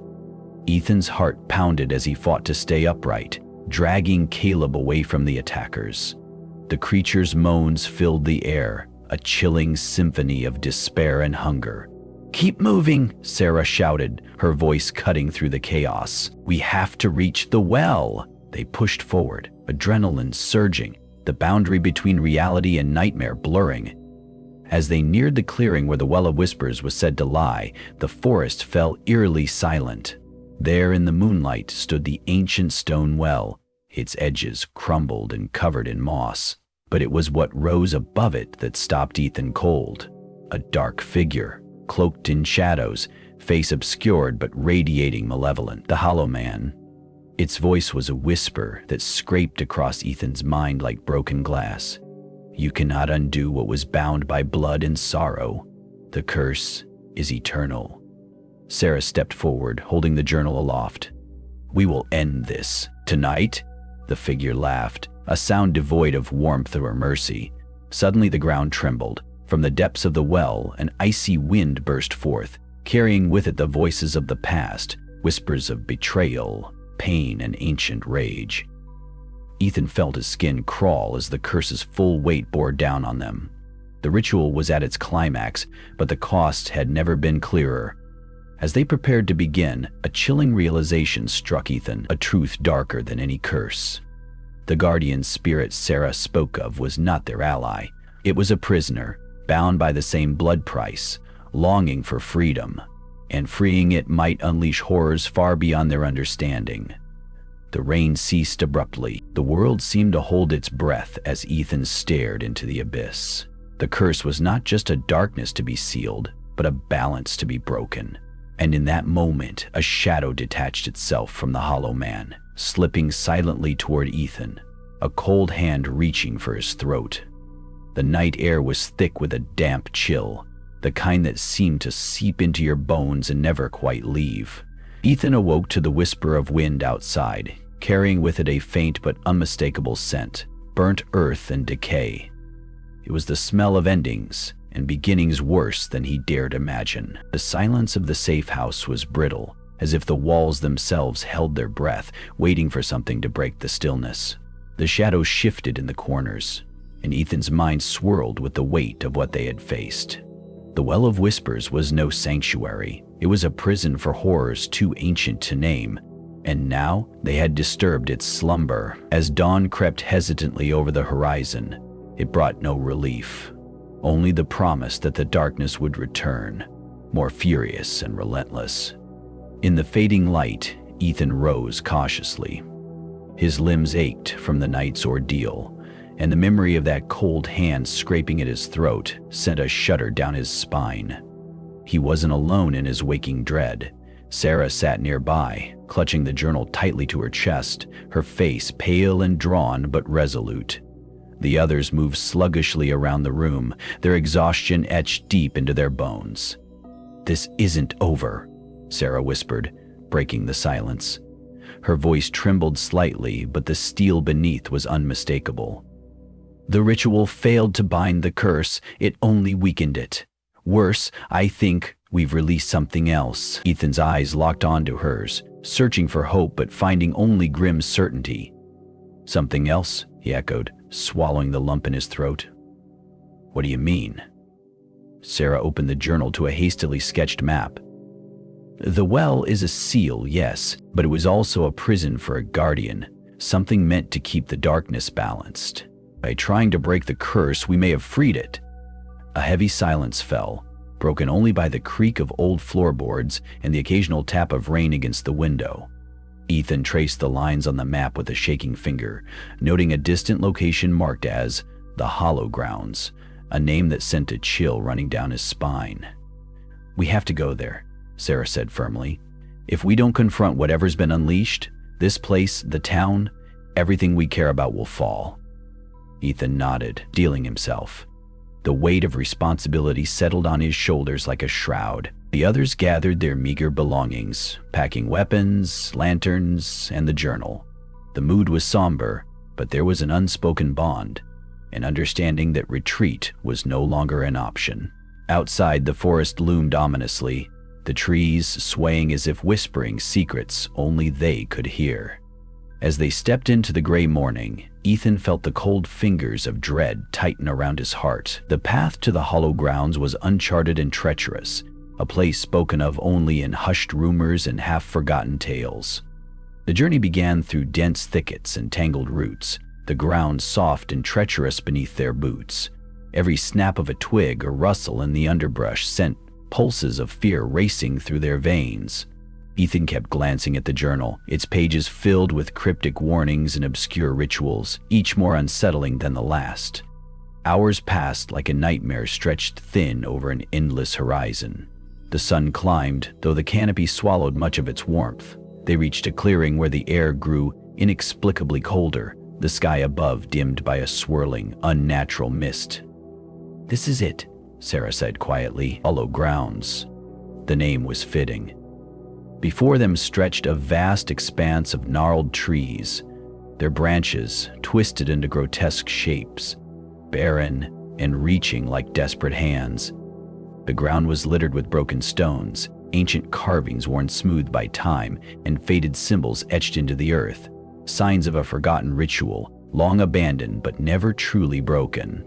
Ethan's heart pounded as he fought to stay upright, dragging Caleb away from the attackers. The creatures' moans filled the air, a chilling symphony of despair and hunger. "Keep moving," Sarah shouted, her voice cutting through the chaos. "We have to reach the well." They pushed forward, adrenaline surging, the boundary between reality and nightmare blurring. As they neared the clearing where the Well of Whispers was said to lie, the forest fell eerily silent. There in the moonlight stood the ancient stone well, its edges crumbled and covered in moss. But it was what rose above it that stopped Ethan cold. A dark figure, cloaked in shadows, face obscured but radiating malevolent, the Hollow Man. Its voice was a whisper that scraped across Ethan's mind like broken glass. "You cannot undo what was bound by blood and sorrow. The curse is eternal." Sarah stepped forward, holding the journal aloft. "We will end this tonight," the figure laughed, a sound devoid of warmth or mercy. Suddenly the ground trembled. From the depths of the well, an icy wind burst forth, carrying with it the voices of the past, whispers of betrayal, pain, and ancient rage. Ethan felt his skin crawl as the curse's full weight bore down on them. The ritual was at its climax, but the cost had never been clearer. As they prepared to begin, a chilling realization struck Ethan, a truth darker than any curse. The guardian spirit Sarah spoke of was not their ally. It was a prisoner, bound by the same blood price, longing for freedom, and freeing it might unleash horrors far beyond their understanding. The rain ceased abruptly. The world seemed to hold its breath as Ethan stared into the abyss. The curse was not just a darkness to be sealed, but a balance to be broken. And in that moment, a shadow detached itself from the Hollow Man, slipping silently toward Ethan, a cold hand reaching for his throat. The night air was thick with a damp chill, the kind that seemed to seep into your bones and never quite leave. Ethan awoke to the whisper of wind outside, carrying with it a faint but unmistakable scent, burnt earth and decay. It was the smell of endings, and beginnings worse than he dared imagine. The silence of the safe house was brittle, as if the walls themselves held their breath, waiting for something to break the stillness. The shadows shifted in the corners, and Ethan's mind swirled with the weight of what they had faced. The Well of Whispers was no sanctuary. It was a prison for horrors too ancient to name, and now they had disturbed its slumber. As dawn crept hesitantly over the horizon, it brought no relief, only the promise that the darkness would return, more furious and relentless. In the fading light, Ethan rose cautiously. His limbs ached from the night's ordeal, and the memory of that cold hand scraping at his throat sent a shudder down his spine. He wasn't alone in his waking dread. Sarah sat nearby, clutching the journal tightly to her chest, her face pale and drawn but resolute. The others moved sluggishly around the room, their exhaustion etched deep into their bones. "This isn't over," Sarah whispered, breaking the silence. Her voice trembled slightly, but the steel beneath was unmistakable. "The ritual failed to bind the curse, it only weakened it. Worse, I think we've released something else." Ethan's eyes locked onto hers, searching for hope but finding only grim certainty. "Something else?" he echoed, swallowing the lump in his throat. "What do you mean?" Sarah opened the journal to a hastily sketched map. "The well is a seal, yes, but it was also a prison for a guardian, something meant to keep the darkness balanced. By trying to break the curse, we may have freed it." A heavy silence fell, broken only by the creak of old floorboards and the occasional tap of rain against the window. Ethan traced the lines on the map with a shaking finger, noting a distant location marked as the Hollow Grounds, a name that sent a chill running down his spine. "We have to go there," Sarah said firmly. "If we don't confront whatever's been unleashed, this place, the town, everything we care about will fall." Ethan nodded, steeling himself. The weight of responsibility settled on his shoulders like a shroud. The others gathered their meager belongings, packing weapons, lanterns, and the journal. The mood was somber, but there was an unspoken bond, an understanding that retreat was no longer an option. Outside, the forest loomed ominously, the trees swaying as if whispering secrets only they could hear. As they stepped into the gray morning, Ethan felt the cold fingers of dread tighten around his heart. The path to the Hollow Grounds was uncharted and treacherous, a place spoken of only in hushed rumors and half-forgotten tales. The journey began through dense thickets and tangled roots, the ground soft and treacherous beneath their boots. Every snap of a twig or rustle in the underbrush sent pulses of fear racing through their veins. Ethan kept glancing at the journal, its pages filled with cryptic warnings and obscure rituals, each more unsettling than the last. Hours passed like a nightmare stretched thin over an endless horizon. The sun climbed, though the canopy swallowed much of its warmth. They reached a clearing where the air grew inexplicably colder, the sky above dimmed by a swirling, unnatural mist. "This is it," Sarah said quietly. "Hollow Grounds." The name was fitting. Before them stretched a vast expanse of gnarled trees, their branches twisted into grotesque shapes, barren and reaching like desperate hands. The ground was littered with broken stones, ancient carvings worn smooth by time, and faded symbols etched into the earth, signs of a forgotten ritual, long abandoned but never truly broken.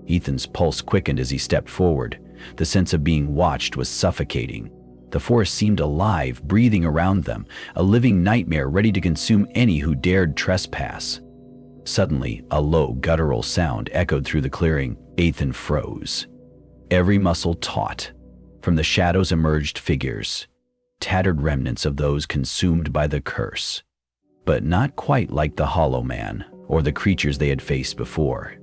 Ethan's pulse quickened as he stepped forward. The sense of being watched was suffocating. The forest seemed alive, breathing around them, a living nightmare ready to consume any who dared trespass. Suddenly, a low, guttural sound echoed through the clearing. Ethan froze. Every muscle taut. From the shadows emerged figures, tattered remnants of those consumed by the curse, but not quite like the Hollow Man or the creatures they had faced before.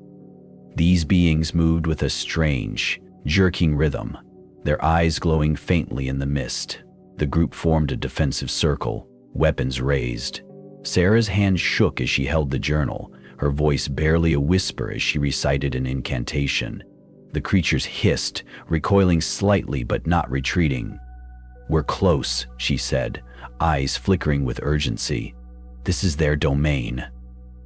These beings moved with a strange, jerking rhythm, their eyes glowing faintly in the mist. The group formed a defensive circle, weapons raised. Sarah's hand shook as she held the journal, her voice barely a whisper as she recited an incantation. The creatures hissed, recoiling slightly but not retreating. "We're close," she said, eyes flickering with urgency. "This is their domain."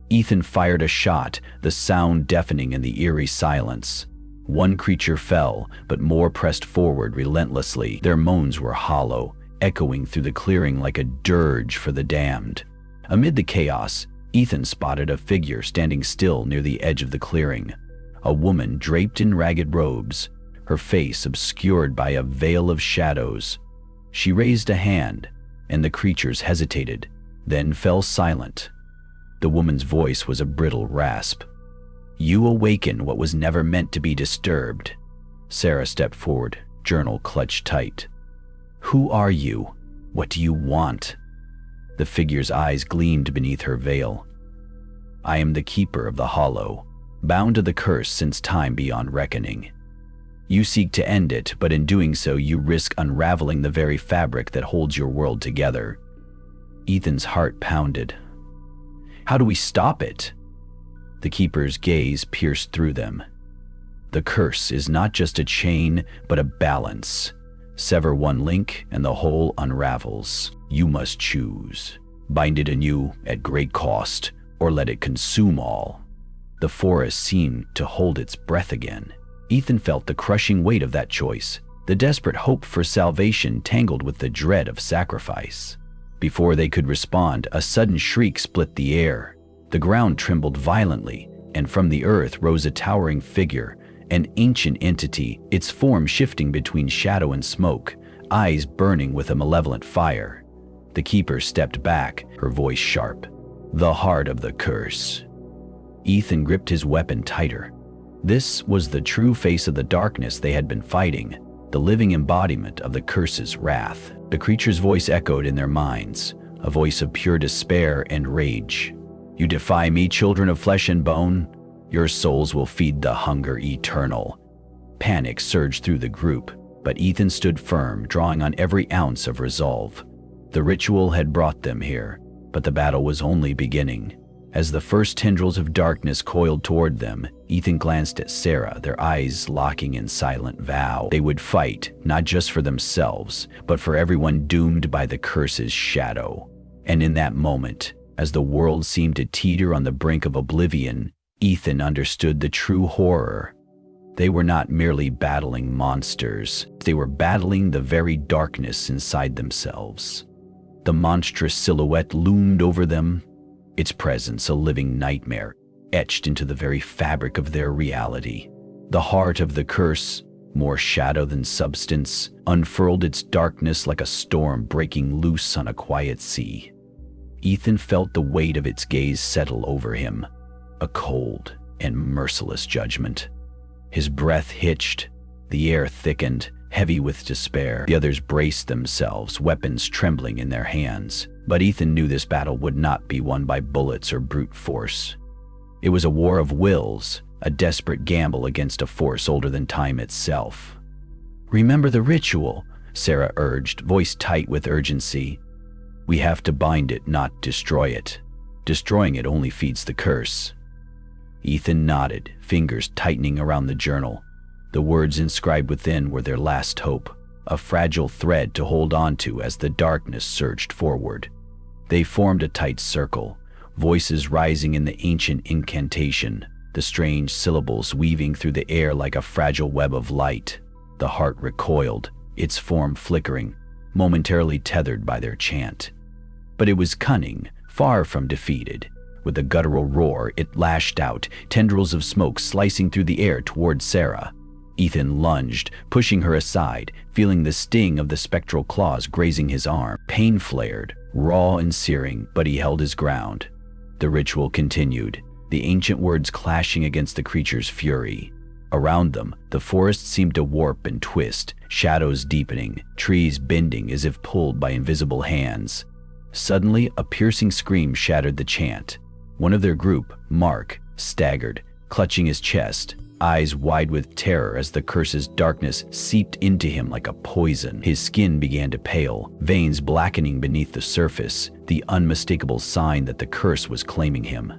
Ethan fired a shot, the sound deafening in the eerie silence. One creature fell, but more pressed forward relentlessly. Their moans were hollow, echoing through the clearing like a dirge for the damned. Amid the chaos, Ethan spotted a figure standing still near the edge of the clearing. A woman draped in ragged robes, her face obscured by a veil of shadows. She raised a hand, and the creatures hesitated, then fell silent. The woman's voice was a brittle rasp. "You awaken what was never meant to be disturbed." Sarah stepped forward, journal clutched tight. "Who are you? What do you want?" The figure's eyes gleamed beneath her veil. "I am the keeper of the Hollow, bound to the curse since time beyond reckoning. You seek to end it, but in doing so you risk unraveling the very fabric that holds your world together." Ethan's heart pounded. "How do we stop it?" The keeper's gaze pierced through them. "The curse is not just a chain, but a balance. Sever one link and the whole unravels. You must choose. Bind it anew at great cost, or let it consume all. The forest seemed to hold its breath again. Ethan felt the crushing weight of that choice, the desperate hope for salvation tangled with the dread of sacrifice. Before they could respond, a sudden shriek split the air. The ground trembled violently, and from the earth rose a towering figure, an ancient entity, its form shifting between shadow and smoke, eyes burning with a malevolent fire. The keeper stepped back, her voice sharp. The heart of the curse. Ethan gripped his weapon tighter. This was the true face of the darkness they had been fighting, the living embodiment of the curse's wrath. The creature's voice echoed in their minds, a voice of pure despair and rage. You defy me, children of flesh and bone? Your souls will feed the hunger eternal. Panic surged through the group, but Ethan stood firm, drawing on every ounce of resolve. The ritual had brought them here, but the battle was only beginning. As the first tendrils of darkness coiled toward them, Ethan glanced at Sarah, their eyes locking in silent vow. They would fight, not just for themselves, but for everyone doomed by the curse's shadow. And in that moment, as the world seemed to teeter on the brink of oblivion, Ethan understood the true horror. They were not merely battling monsters, they were battling the very darkness inside themselves. The monstrous silhouette loomed over them, its presence a living nightmare, etched into the very fabric of their reality. The heart of the curse, more shadow than substance, unfurled its darkness like a storm breaking loose on a quiet sea. Ethan felt the weight of its gaze settle over him, a cold and merciless judgment. His breath hitched, the air thickened, heavy with despair. The others braced themselves, weapons trembling in their hands. But Ethan knew this battle would not be won by bullets or brute force. It was a war of wills, a desperate gamble against a force older than time itself. Remember the ritual, Sarah urged, voice tight with urgency. We have to bind it, not destroy it. Destroying it only feeds the curse. Ethan nodded, fingers tightening around the journal. The words inscribed within were their last hope, a fragile thread to hold on to as the darkness surged forward. They formed a tight circle, voices rising in the ancient incantation, the strange syllables weaving through the air like a fragile web of light. The heart recoiled, its form flickering, momentarily tethered by their chant. But it was cunning, far from defeated. With a guttural roar, it lashed out, tendrils of smoke slicing through the air toward Sarah. Ethan lunged, pushing her aside, feeling the sting of the spectral claws grazing his arm. Pain flared, raw and searing, but he held his ground. The ritual continued, the ancient words clashing against the creature's fury. Around them, the forest seemed to warp and twist, shadows deepening, trees bending as if pulled by invisible hands. Suddenly, a piercing scream shattered the chant. One of their group, Mark, staggered, clutching his chest, eyes wide with terror as the curse's darkness seeped into him like a poison. His skin began to pale, veins blackening beneath the surface, the unmistakable sign that the curse was claiming him.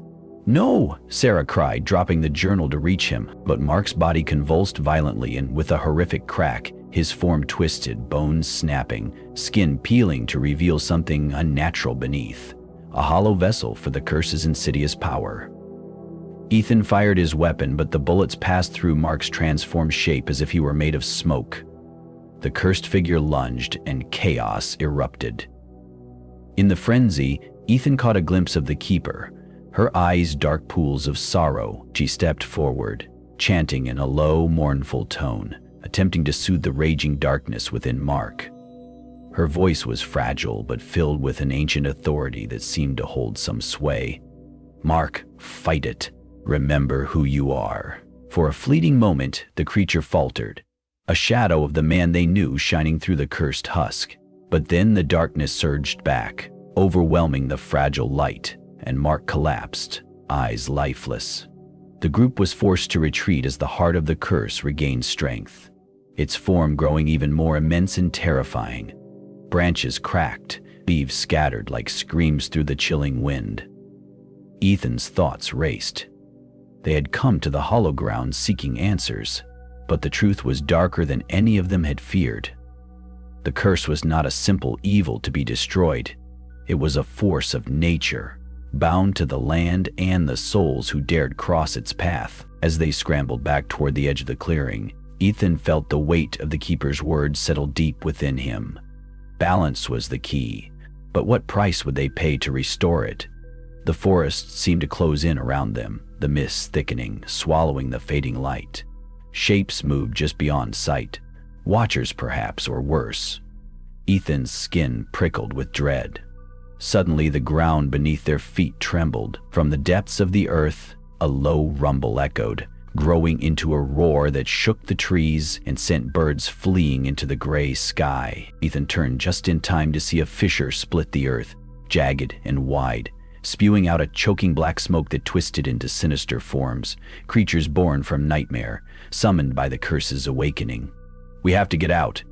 No, Sarah cried, dropping the journal to reach him, but Mark's body convulsed violently and with a horrific crack, his form twisted, bones snapping, skin peeling to reveal something unnatural beneath, a hollow vessel for the curse's insidious power. Ethan fired his weapon, but the bullets passed through Mark's transformed shape as if he were made of smoke. The cursed figure lunged, and chaos erupted. In the frenzy, Ethan caught a glimpse of the keeper, her eyes dark pools of sorrow. She stepped forward, chanting in a low, mournful tone, attempting to soothe the raging darkness within Mark. Her voice was fragile, but filled with an ancient authority that seemed to hold some sway. Mark, fight it. Remember who you are. For a fleeting moment, the creature faltered, a shadow of the man they knew shining through the cursed husk. But then the darkness surged back, overwhelming the fragile light, and Mark collapsed, eyes lifeless. The group was forced to retreat as the heart of the curse regained strength, its form growing even more immense and terrifying. Branches cracked, leaves scattered like screams through the chilling wind. Ethan's thoughts raced. They had come to the hollow ground seeking answers, but the truth was darker than any of them had feared. The curse was not a simple evil to be destroyed. It was a force of nature, bound to the land and the souls who dared cross its path. As they scrambled back toward the edge of the clearing, Ethan felt the weight of the keeper's words settle deep within him. Balance was the key, but what price would they pay to restore it? The forest seemed to close in around them, the mist thickening, swallowing the fading light. Shapes moved just beyond sight, watchers perhaps, or worse. Ethan's skin prickled with dread. Suddenly the ground beneath their feet trembled. From the depths of the earth, a low rumble echoed, growing into a roar that shook the trees and sent birds fleeing into the gray sky. Ethan turned just in time to see a fissure split the earth, jagged and wide, spewing out a choking black smoke that twisted into sinister forms, creatures born from nightmare, summoned by the curse's awakening. "We have to get out,"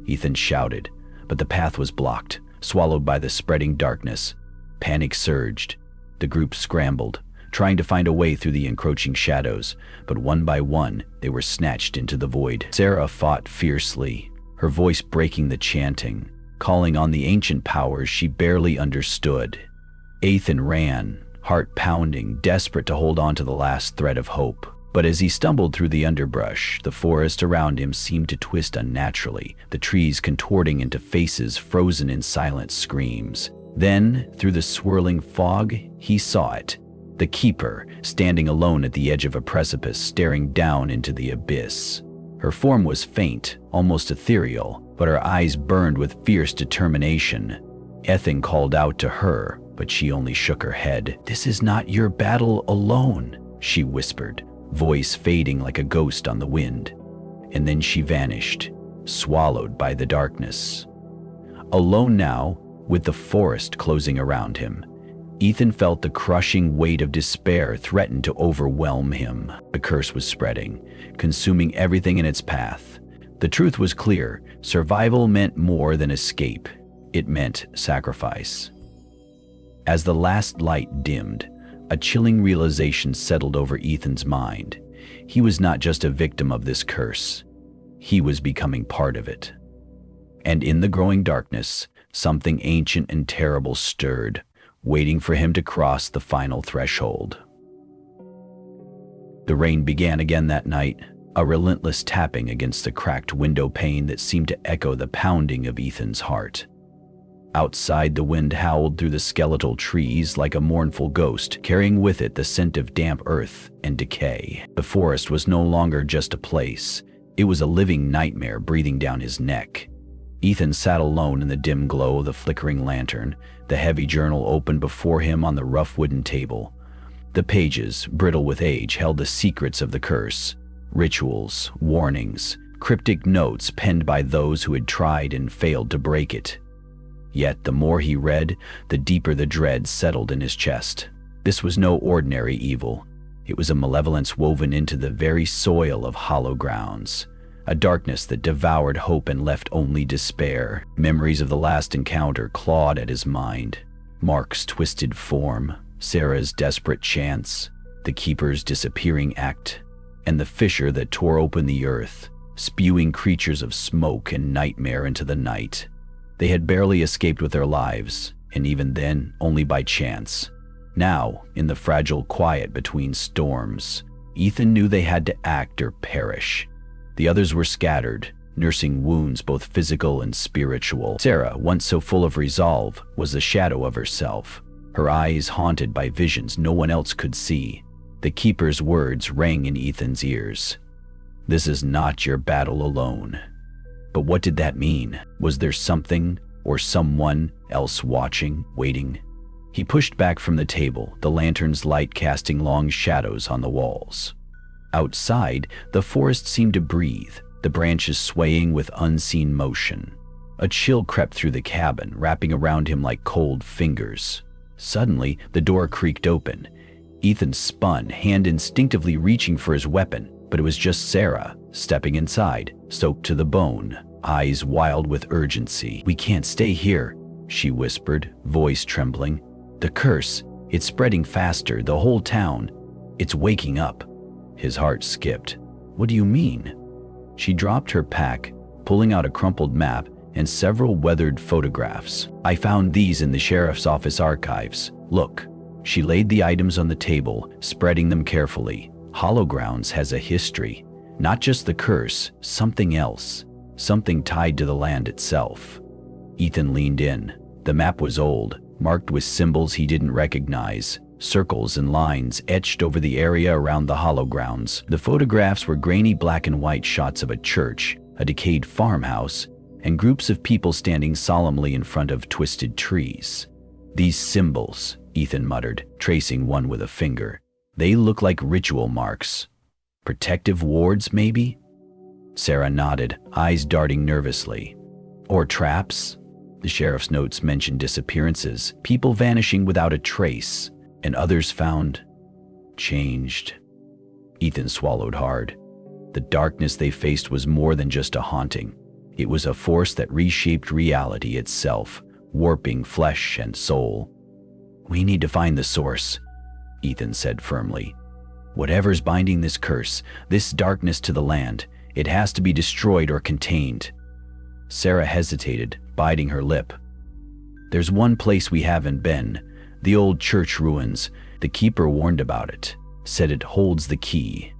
Ethan shouted, but the path was blocked, swallowed by the spreading darkness. Panic surged. The group scrambled, trying to find a way through the encroaching shadows, but one by one, they were snatched into the void. Sarah fought fiercely, her voice breaking the chanting, calling on the ancient powers she barely understood. Ethan ran, heart pounding, desperate to hold on to the last thread of hope. But as he stumbled through the underbrush, the forest around him seemed to twist unnaturally, the trees contorting into faces frozen in silent screams. Then, through the swirling fog, he saw it. The keeper, standing alone at the edge of a precipice, staring down into the abyss. Her form was faint, almost ethereal, but her eyes burned with fierce determination. Ethan called out to her, but she only shook her head. "This is not your battle alone," she whispered, voice fading like a ghost on the wind. And then she vanished, swallowed by the darkness. Alone now, with the forest closing around him, Ethan felt the crushing weight of despair threaten to overwhelm him. The curse was spreading, consuming everything in its path. The truth was clear: survival meant more than escape. It meant sacrifice. As the last light dimmed, a chilling realization settled over Ethan's mind. He was not just a victim of this curse. He was becoming part of it. And in the growing darkness, something ancient and terrible stirred, waiting for him to cross the final threshold. The rain began again that night, a relentless tapping against the cracked window pane that seemed to echo the pounding of Ethan's heart. Outside, the wind howled through the skeletal trees like a mournful ghost, carrying with it the scent of damp earth and decay. The forest was no longer just a place. It was a living nightmare breathing down his neck. Ethan sat alone in the dim glow of the flickering lantern, the heavy journal open before him on the rough wooden table. The pages, brittle with age, held the secrets of the curse, rituals, warnings, cryptic notes penned by those who had tried and failed to break it. Yet the more he read, the deeper the dread settled in his chest. This was no ordinary evil. It was a malevolence woven into the very soil of hollow grounds, a darkness that devoured hope and left only despair. Memories of the last encounter clawed at his mind. Mark's twisted form, Sarah's desperate chance, the keeper's disappearing act, and the fissure that tore open the earth, spewing creatures of smoke and nightmare into the night. They had barely escaped with their lives, and even then, only by chance. Now, in the fragile quiet between storms, Ethan knew they had to act or perish. The others were scattered, nursing wounds both physical and spiritual. Sarah, once so full of resolve, was the shadow of herself, her eyes haunted by visions no one else could see. The keeper's words rang in Ethan's ears. "This is not your battle alone." But what did that mean? Was there something or someone else watching, waiting? He pushed back from the table, the lantern's light casting long shadows on the walls. Outside, the forest seemed to breathe, the branches swaying with unseen motion. A chill crept through the cabin, wrapping around him like cold fingers. Suddenly, the door creaked open. Ethan spun, hand instinctively reaching for his weapon, but it was just Sarah, stepping inside, soaked to the bone, eyes wild with urgency. "We can't stay here," she whispered, voice trembling. "The curse, it's spreading faster, the whole town. It's waking up." His heart skipped. "What do you mean?" She dropped her pack, pulling out a crumpled map and several weathered photographs. "I found these in the sheriff's office archives. Look." She laid the items on the table, spreading them carefully. "Hollow Grounds has a history. Not just the curse, something else. Something tied to the land itself." Ethan leaned in. The map was old, marked with symbols he didn't recognize, circles and lines etched over the area around the Hollow Grounds. The photographs were grainy black and white shots of a church, a decayed farmhouse, and groups of people standing solemnly in front of twisted trees. "These symbols," Ethan muttered, tracing one with a finger. "They look like ritual marks. Protective wards, maybe?" Sarah nodded, eyes darting nervously. "Or traps?" The sheriff's notes mentioned disappearances, people vanishing without a trace, and others found changed. Ethan swallowed hard. The darkness they faced was more than just a haunting. It was a force that reshaped reality itself, warping flesh and soul. "We need to find the source," Ethan said firmly. "Whatever's binding this curse, this darkness to the land, it has to be destroyed or contained." Sarah hesitated, biting her lip. "There's one place we haven't been, the old church ruins. The keeper warned about it, said it holds the key."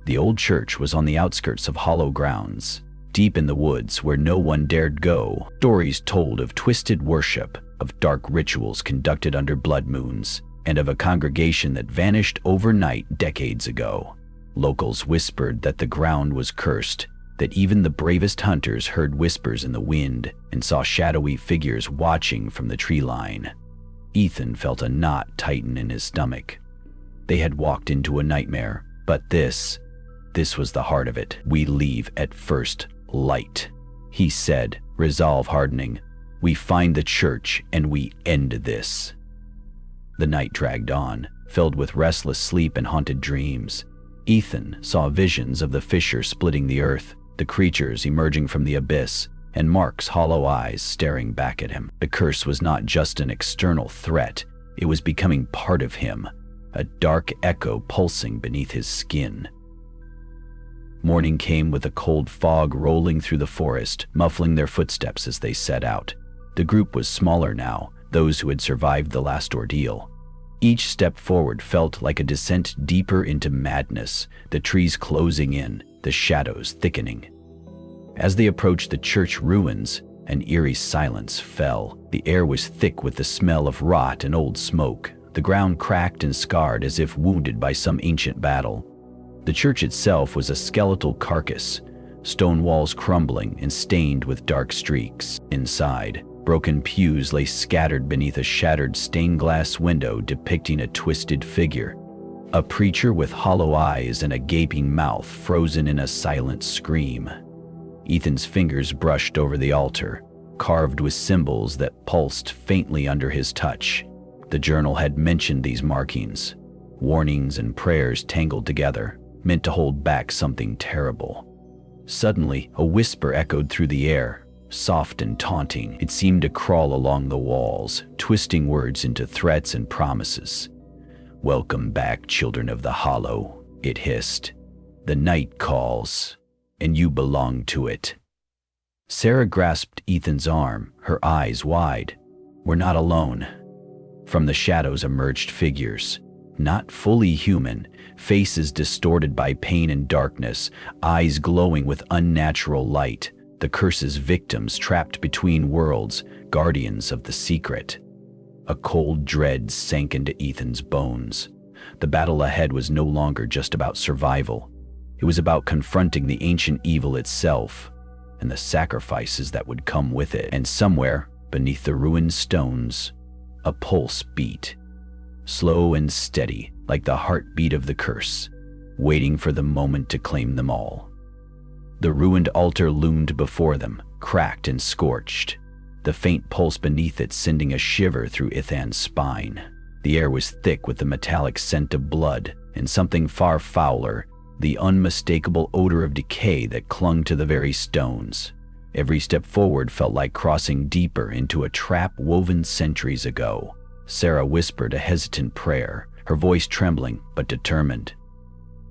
The old church was on the outskirts of Hollow Grounds, deep in the woods where no one dared go. Stories told of twisted worship, of dark rituals conducted under blood moons, and of a congregation that vanished overnight decades ago. Locals whispered that the ground was cursed, that even the bravest hunters heard whispers in the wind and saw shadowy figures watching from the tree line. Ethan felt a knot tighten in his stomach. They had walked into a nightmare, but this was the heart of it. "We leave at first light," he said, resolve hardening. "We find the church and we end this." The night dragged on, filled with restless sleep and haunted dreams. Ethan saw visions of the fissure splitting the earth, the creatures emerging from the abyss, and Mark's hollow eyes staring back at him. The curse was not just an external threat, it was becoming part of him, a dark echo pulsing beneath his skin. Morning came with a cold fog rolling through the forest, muffling their footsteps as they set out. The group was smaller now, those who had survived the last ordeal. Each step forward felt like a descent deeper into madness, the trees closing in, the shadows thickening. As they approached the church ruins, an eerie silence fell. The air was thick with the smell of rot and old smoke, the ground cracked and scarred as if wounded by some ancient battle. The church itself was a skeletal carcass, stone walls crumbling and stained with dark streaks. Inside, broken pews lay scattered beneath a shattered stained glass window depicting a twisted figure. A preacher with hollow eyes and a gaping mouth frozen in a silent scream. Ethan's fingers brushed over the altar, carved with symbols that pulsed faintly under his touch. The journal had mentioned these markings, warnings and prayers tangled together, meant to hold back something terrible. Suddenly, a whisper echoed through the air, soft and taunting. It seemed to crawl along the walls, twisting words into threats and promises. "Welcome back, children of the Hollow," it hissed. "The night calls, and you belong to it." Sarah grasped Ethan's arm, her eyes wide. "We're not alone." From the shadows emerged figures, not fully human, faces distorted by pain and darkness, eyes glowing with unnatural light, the curse's victims trapped between worlds, guardians of the secret. A cold dread sank into Ethan's bones. The battle ahead was no longer just about survival. It was about confronting the ancient evil itself, and the sacrifices that would come with it. And somewhere, beneath the ruined stones, a pulse beat, slow and steady, like the heartbeat of the curse, waiting for the moment to claim them all. The ruined altar loomed before them, cracked and scorched, the faint pulse beneath it sending a shiver through Ethan's spine. The air was thick with the metallic scent of blood, and something far fouler, the unmistakable odor of decay that clung to the very stones. Every step forward felt like crossing deeper into a trap woven centuries ago. Sarah whispered a hesitant prayer, her voice trembling but determined.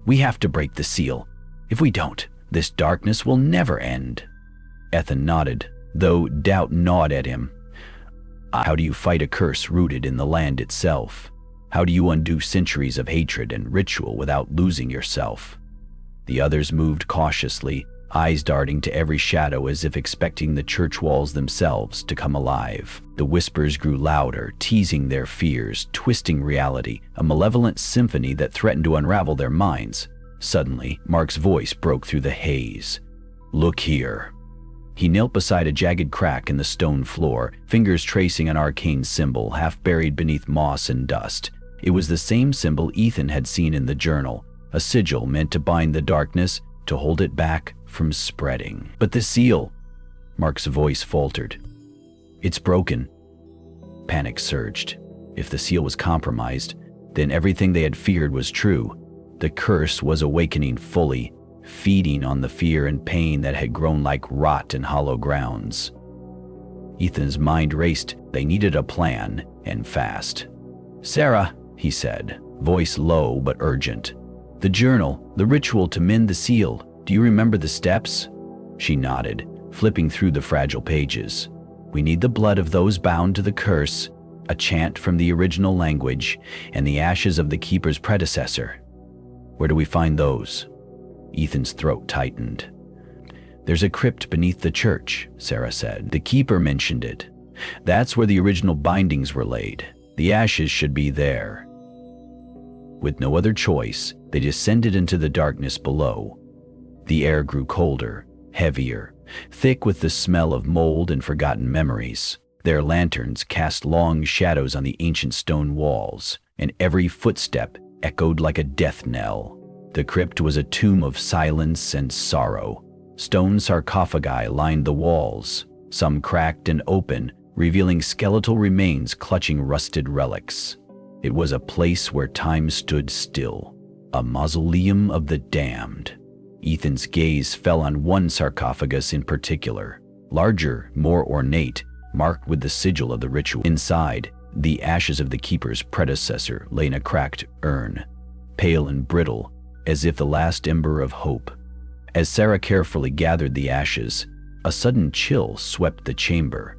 "We have to break the seal. If we don't, this darkness will never end." Ethan nodded, though doubt gnawed at him. How do you fight a curse rooted in the land itself? How do you undo centuries of hatred and ritual without losing yourself? The others moved cautiously, eyes darting to every shadow as if expecting the church walls themselves to come alive. The whispers grew louder, teasing their fears, twisting reality, a malevolent symphony that threatened to unravel their minds. Suddenly, Mark's voice broke through the haze. "Look here." He knelt beside a jagged crack in the stone floor, fingers tracing an arcane symbol half buried beneath moss and dust. It was the same symbol Ethan had seen in the journal, a sigil meant to bind the darkness, to hold it back from spreading. "But the seal," Mark's voice faltered. "It's broken." Panic surged. If the seal was compromised, then everything they had feared was true. The curse was awakening fully, feeding on the fear and pain that had grown like rot in hollow grounds. Ethan's mind raced. They needed a plan, and fast. "Sarah," he said, voice low but urgent. "The journal, the ritual to mend the seal, do you remember the steps?" She nodded, flipping through the fragile pages. "We need the blood of those bound to the curse, a chant from the original language, and the ashes of the keeper's predecessor. Where do we find those?" Ethan's throat tightened. "There's a crypt beneath the church," Sarah said. "The keeper mentioned it. That's where the original bindings were laid. The ashes should be there." With no other choice, they descended into the darkness below. The air grew colder, heavier, thick with the smell of mold and forgotten memories. Their lanterns cast long shadows on the ancient stone walls, and every footstep echoed like a death knell. The crypt was a tomb of silence and sorrow. Stone sarcophagi lined the walls, some cracked and open, revealing skeletal remains clutching rusted relics. It was a place where time stood still, a mausoleum of the damned. Ethan's gaze fell on one sarcophagus in particular, larger, more ornate, marked with the sigil of the ritual. Inside, the ashes of the keeper's predecessor lay in a cracked urn, pale and brittle, as if the last ember of hope. As Sarah carefully gathered the ashes, a sudden chill swept the chamber.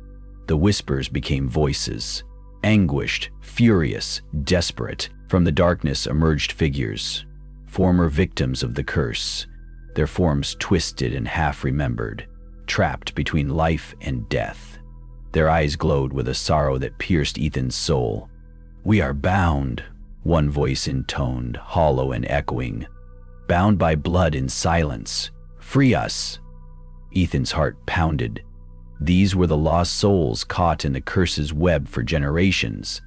The whispers became voices. Anguished, furious, desperate, from the darkness emerged figures, former victims of the curse, their forms twisted and half-remembered, trapped between life and death. Their eyes glowed with a sorrow that pierced Ethan's soul. "We are bound," one voice intoned, hollow and echoing. "Bound by blood in silence. Free us." Ethan's heart pounded. These were the lost souls caught in the curse's web for generations.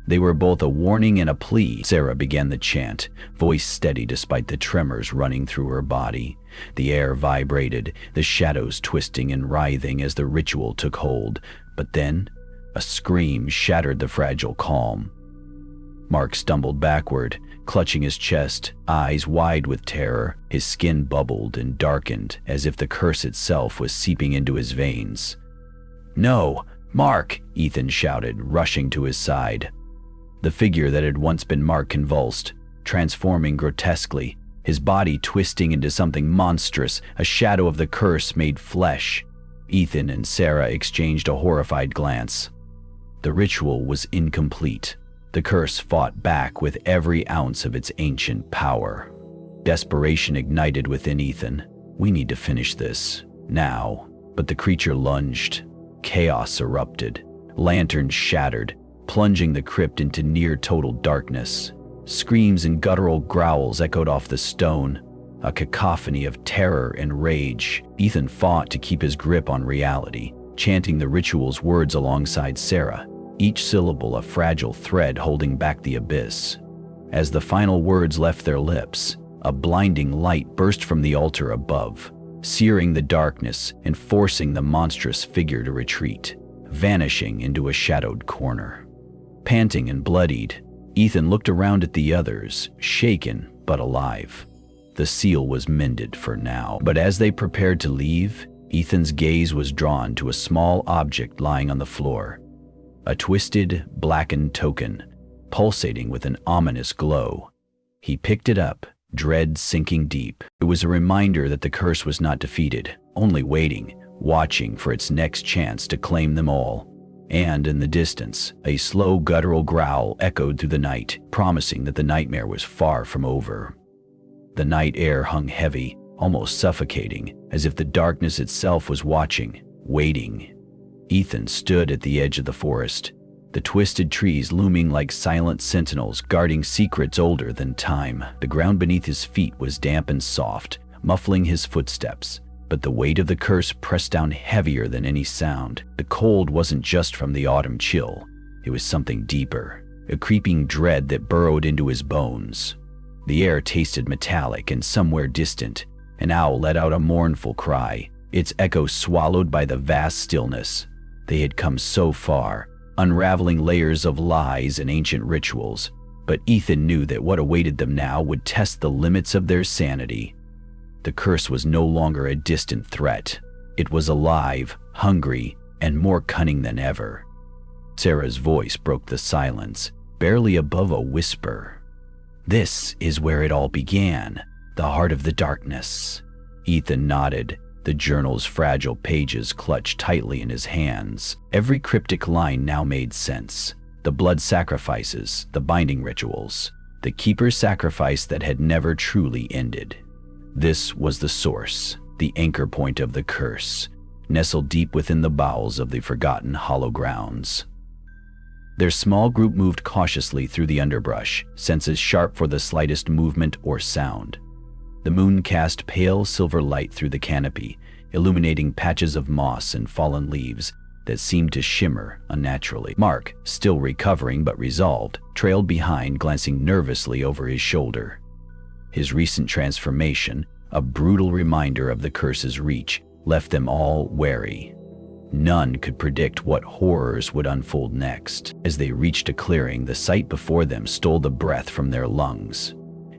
They were both a warning and a plea. Sarah began the chant, voice steady despite the tremors running through her body. The air vibrated, the shadows twisting and writhing as the ritual took hold. But then, a scream shattered the fragile calm. Mark stumbled backward, clutching his chest, eyes wide with terror. His skin bubbled and darkened as if the curse itself was seeping into his veins. "No, Mark!" Ethan shouted, rushing to his side. The figure that had once been Mark convulsed, transforming grotesquely, his body twisting into something monstrous, a shadow of the curse made flesh. Ethan and Sarah exchanged a horrified glance. The ritual was incomplete. The curse fought back with every ounce of its ancient power. Desperation ignited within Ethan. "We need to finish this, now." But the creature lunged. Chaos erupted. Lanterns shattered, plunging the crypt into near-total darkness. Screams and guttural growls echoed off the stone, a cacophony of terror and rage. Ethan fought to keep his grip on reality, chanting the ritual's words alongside Sarah, each syllable a fragile thread holding back the abyss. As the final words left their lips, a blinding light burst from the altar above, searing the darkness and forcing the monstrous figure to retreat, vanishing into a shadowed corner. Panting and bloodied, Ethan looked around at the others, shaken but alive. The seal was mended for now, but as they prepared to leave, Ethan's gaze was drawn to a small object lying on the floor. A twisted, blackened token, pulsating with an ominous glow. He picked it up, dread sinking deep. It was a reminder that the curse was not defeated, only waiting, watching for its next chance to claim them all. And in the distance, a slow guttural growl echoed through the night, promising that the nightmare was far from over. The night air hung heavy, almost suffocating, as if the darkness itself was watching, waiting. Ethan stood at the edge of the forest, the twisted trees looming like silent sentinels guarding secrets older than time. The ground beneath his feet was damp and soft, muffling his footsteps, but the weight of the curse pressed down heavier than any sound. The cold wasn't just from the autumn chill, it was something deeper, a creeping dread that burrowed into his bones. The air tasted metallic, and somewhere distant, an owl let out a mournful cry, its echo swallowed by the vast stillness. They had come so far, unraveling layers of lies and ancient rituals, but Ethan knew that what awaited them now would test the limits of their sanity. The curse was no longer a distant threat. It was alive, hungry, and more cunning than ever. Sarah's voice broke the silence, barely above a whisper. "This is where it all began, the heart of the darkness." Ethan nodded, the journal's fragile pages clutched tightly in his hands. Every cryptic line now made sense. The blood sacrifices, the binding rituals, the keeper's sacrifice that had never truly ended. This was the source, the anchor point of the curse, nestled deep within the bowels of the forgotten hollow grounds. Their small group moved cautiously through the underbrush, senses sharp for the slightest movement or sound. The moon cast pale silver light through the canopy, illuminating patches of moss and fallen leaves that seemed to shimmer unnaturally. Mark, still recovering but resolved, trailed behind, glancing nervously over his shoulder. His recent transformation, a brutal reminder of the curse's reach, left them all wary. None could predict what horrors would unfold next. As they reached a clearing, the sight before them stole the breath from their lungs.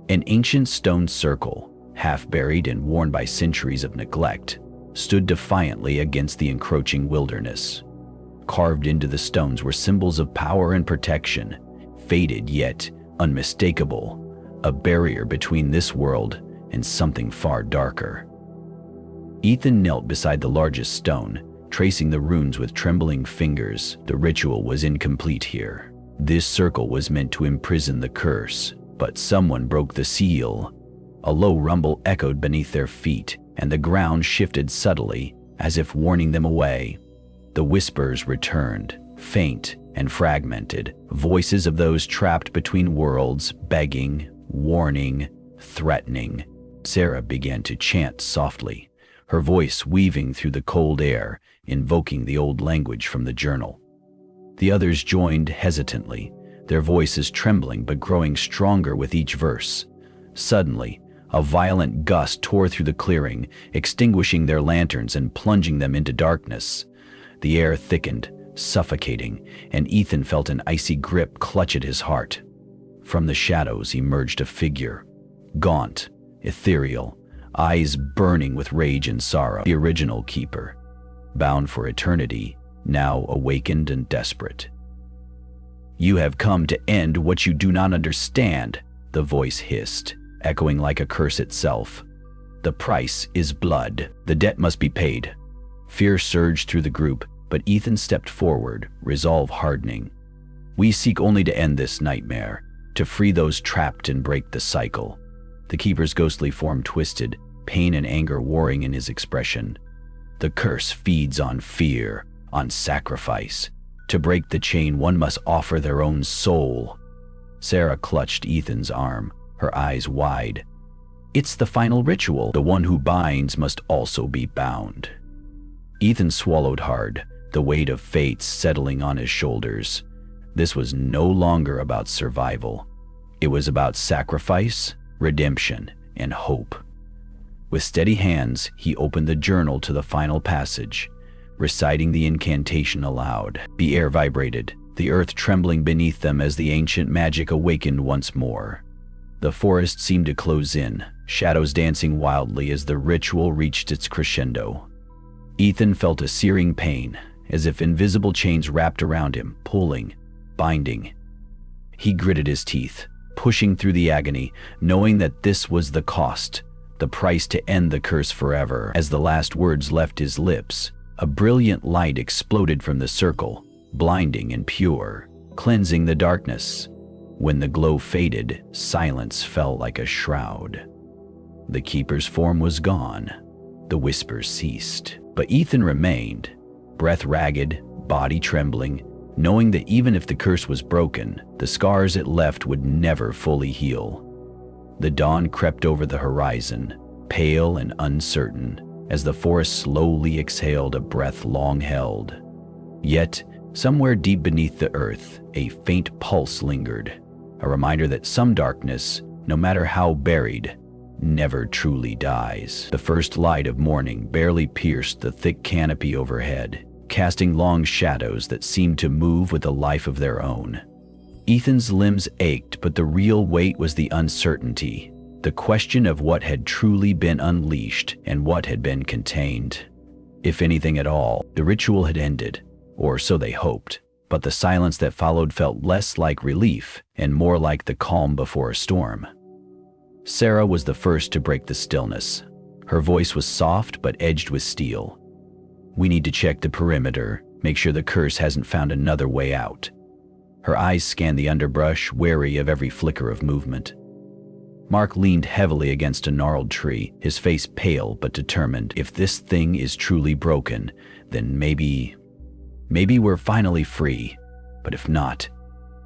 An ancient stone circle, half buried and worn by centuries of neglect, stood defiantly against the encroaching wilderness. Carved into the stones were symbols of power and protection, faded yet unmistakable, a barrier between this world and something far darker. Ethan knelt beside the largest stone, tracing the runes with trembling fingers. The ritual was incomplete here. This circle was meant to imprison the curse, but someone broke the seal. A low rumble echoed beneath their feet, and the ground shifted subtly, as if warning them away. The whispers returned, faint and fragmented, voices of those trapped between worlds, begging, warning, threatening. Sarah began to chant softly, her voice weaving through the cold air, invoking the old language from the journal. The others joined hesitantly, their voices trembling but growing stronger with each verse. Suddenly, a violent gust tore through the clearing, extinguishing their lanterns and plunging them into darkness. The air thickened, suffocating, and Ethan felt an icy grip clutch at his heart. From the shadows emerged a figure, gaunt, ethereal, eyes burning with rage and sorrow. The original keeper, bound for eternity, now awakened and desperate. "You have come to end what you do not understand," the voice hissed, echoing like a curse itself. "The price is blood. The debt must be paid." Fear surged through the group, but Ethan stepped forward, resolve hardening. "We seek only to end this nightmare, to free those trapped and break the cycle." The keeper's ghostly form twisted, pain and anger warring in his expression. "The curse feeds on fear, on sacrifice. To break the chain, one must offer their own soul." Sarah clutched Ethan's arm, her eyes wide. "It's the final ritual. The one who binds must also be bound." Ethan swallowed hard, the weight of fate settling on his shoulders. This was no longer about survival. It was about sacrifice, redemption, and hope. With steady hands, he opened the journal to the final passage, reciting the incantation aloud. The air vibrated, the earth trembling beneath them as the ancient magic awakened once more. The forest seemed to close in, shadows dancing wildly as the ritual reached its crescendo. Ethan felt a searing pain, as if invisible chains wrapped around him, pulling, binding. He gritted his teeth, pushing through the agony, knowing that this was the cost, the price to end the curse forever. As the last words left his lips, a brilliant light exploded from the circle, blinding and pure, cleansing the darkness. When the glow faded, silence fell like a shroud. The keeper's form was gone. The whispers ceased. But Ethan remained, breath ragged, body trembling, knowing that even if the curse was broken, the scars it left would never fully heal. The dawn crept over the horizon, pale and uncertain, as the forest slowly exhaled a breath long held. Yet, somewhere deep beneath the earth, a faint pulse lingered, a reminder that some darkness, no matter how buried, never truly dies. The first light of morning barely pierced the thick canopy overhead, casting long shadows that seemed to move with a life of their own. Ethan's limbs ached, but the real weight was the uncertainty, the question of what had truly been unleashed and what had been contained. If anything at all, the ritual had ended, or so they hoped, but the silence that followed felt less like relief and more like the calm before a storm. Sarah was the first to break the stillness. Her voice was soft but edged with steel. "We need to check the perimeter, make sure the curse hasn't found another way out." Her eyes scanned the underbrush, wary of every flicker of movement. Mark leaned heavily against a gnarled tree, his face pale but determined. If this thing is truly broken, then maybe we're finally free. But if not,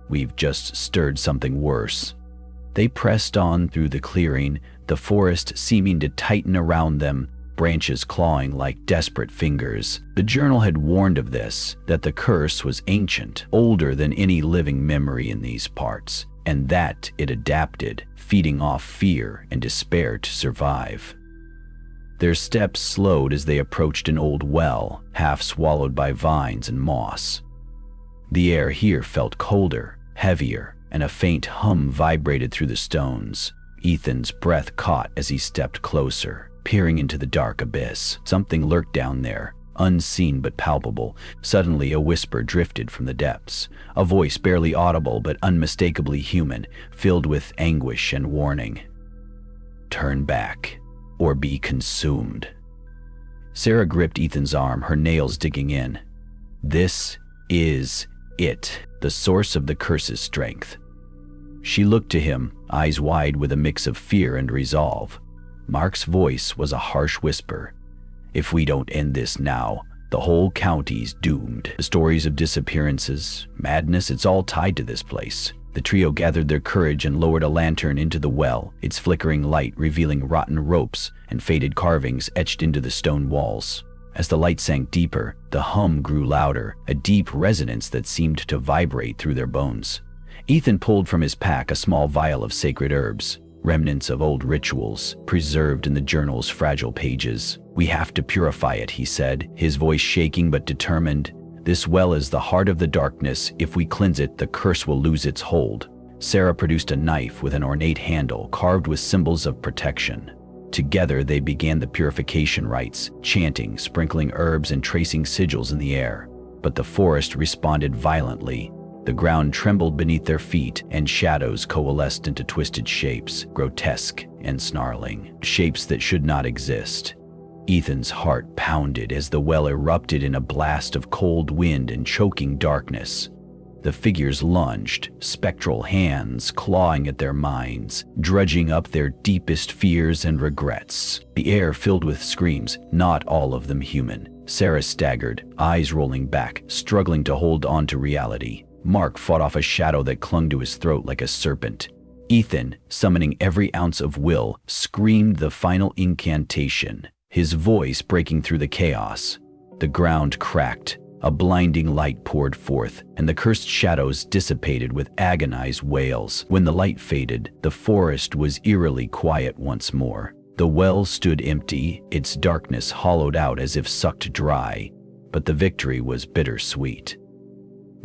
we've just stirred something worse. They pressed on through the clearing, the forest seeming to tighten around them, branches clawing like desperate fingers. The journal had warned of this, that the curse was ancient, older than any living memory in these parts, and that it adapted, feeding off fear and despair to survive. Their steps slowed as they approached an old well, half swallowed by vines and moss. The air here felt colder, heavier, and a faint hum vibrated through the stones. Ethan's breath caught as he stepped closer, peering into the dark abyss. Something lurked down there, unseen but palpable. Suddenly, a whisper drifted from the depths, a voice barely audible but unmistakably human, filled with anguish and warning. "Turn back, or be consumed." Sarah gripped Ethan's arm, her nails digging in. This is it, the source of the curse's strength. She looked to him, eyes wide with a mix of fear and resolve. Mark's voice was a harsh whisper. "If we don't end this now, the whole county's doomed." The stories of disappearances, madness, it's all tied to this place. The trio gathered their courage and lowered a lantern into the well, its flickering light revealing rotten ropes and faded carvings etched into the stone walls. As the light sank deeper, the hum grew louder, a deep resonance that seemed to vibrate through their bones. Ethan pulled from his pack a small vial of sacred herbs, remnants of old rituals, preserved in the journal's fragile pages. "We have to purify it," he said, his voice shaking but determined. "This well is the heart of the darkness. If we cleanse it, the curse will lose its hold." Sarah produced a knife with an ornate handle carved with symbols of protection. Together they began the purification rites, chanting, sprinkling herbs and tracing sigils in the air. But the forest responded violently. The ground trembled beneath their feet, and shadows coalesced into twisted shapes, grotesque and snarling, shapes that should not exist. Ethan's heart pounded as the well erupted in a blast of cold wind and choking darkness. The figures lunged, spectral hands clawing at their minds, drudging up their deepest fears and regrets. The air filled with screams, not all of them human. Sarah staggered, eyes rolling back, struggling to hold on to reality. Mark fought off a shadow that clung to his throat like a serpent. Ethan, summoning every ounce of will, screamed the final incantation, his voice breaking through the chaos. The ground cracked, a blinding light poured forth, and the cursed shadows dissipated with agonized wails. When the light faded, the forest was eerily quiet once more. The well stood empty, its darkness hollowed out as if sucked dry, but the victory was bittersweet.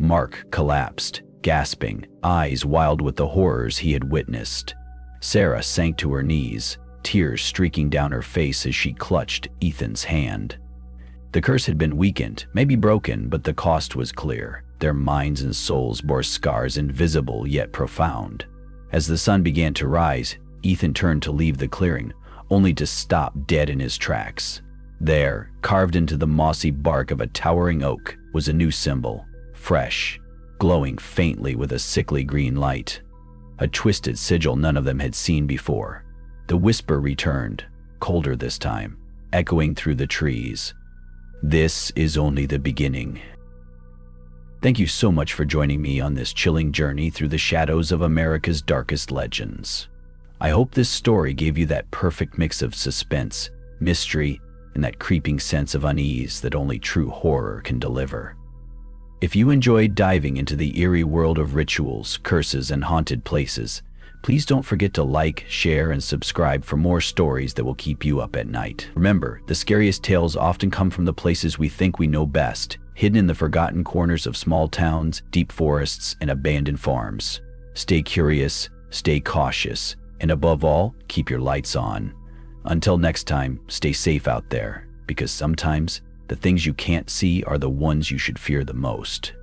Mark collapsed, gasping, eyes wild with the horrors he had witnessed. Sarah sank to her knees, tears streaking down her face as she clutched Ethan's hand. The curse had been weakened, maybe broken, but the cost was clear. Their minds and souls bore scars invisible yet profound. As the sun began to rise, Ethan turned to leave the clearing, only to stop dead in his tracks. There, carved into the mossy bark of a towering oak, was a new symbol, fresh, glowing faintly with a sickly green light. A twisted sigil none of them had seen before. The whisper returned, colder this time, echoing through the trees. This is only the beginning. Thank you so much for joining me on this chilling journey through the shadows of America's darkest legends. I hope this story gave you that perfect mix of suspense, mystery, and that creeping sense of unease that only true horror can deliver. If you enjoyed diving into the eerie world of rituals, curses, and haunted places, please don't forget to like, share, and subscribe for more stories that will keep you up at night. Remember, the scariest tales often come from the places we think we know best, hidden in the forgotten corners of small towns, deep forests, and abandoned farms. Stay curious, stay cautious, and above all, keep your lights on. Until next time, stay safe out there, because sometimes the things you can't see are the ones you should fear the most.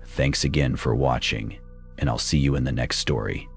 Thanks again for watching, and I'll see you in the next story.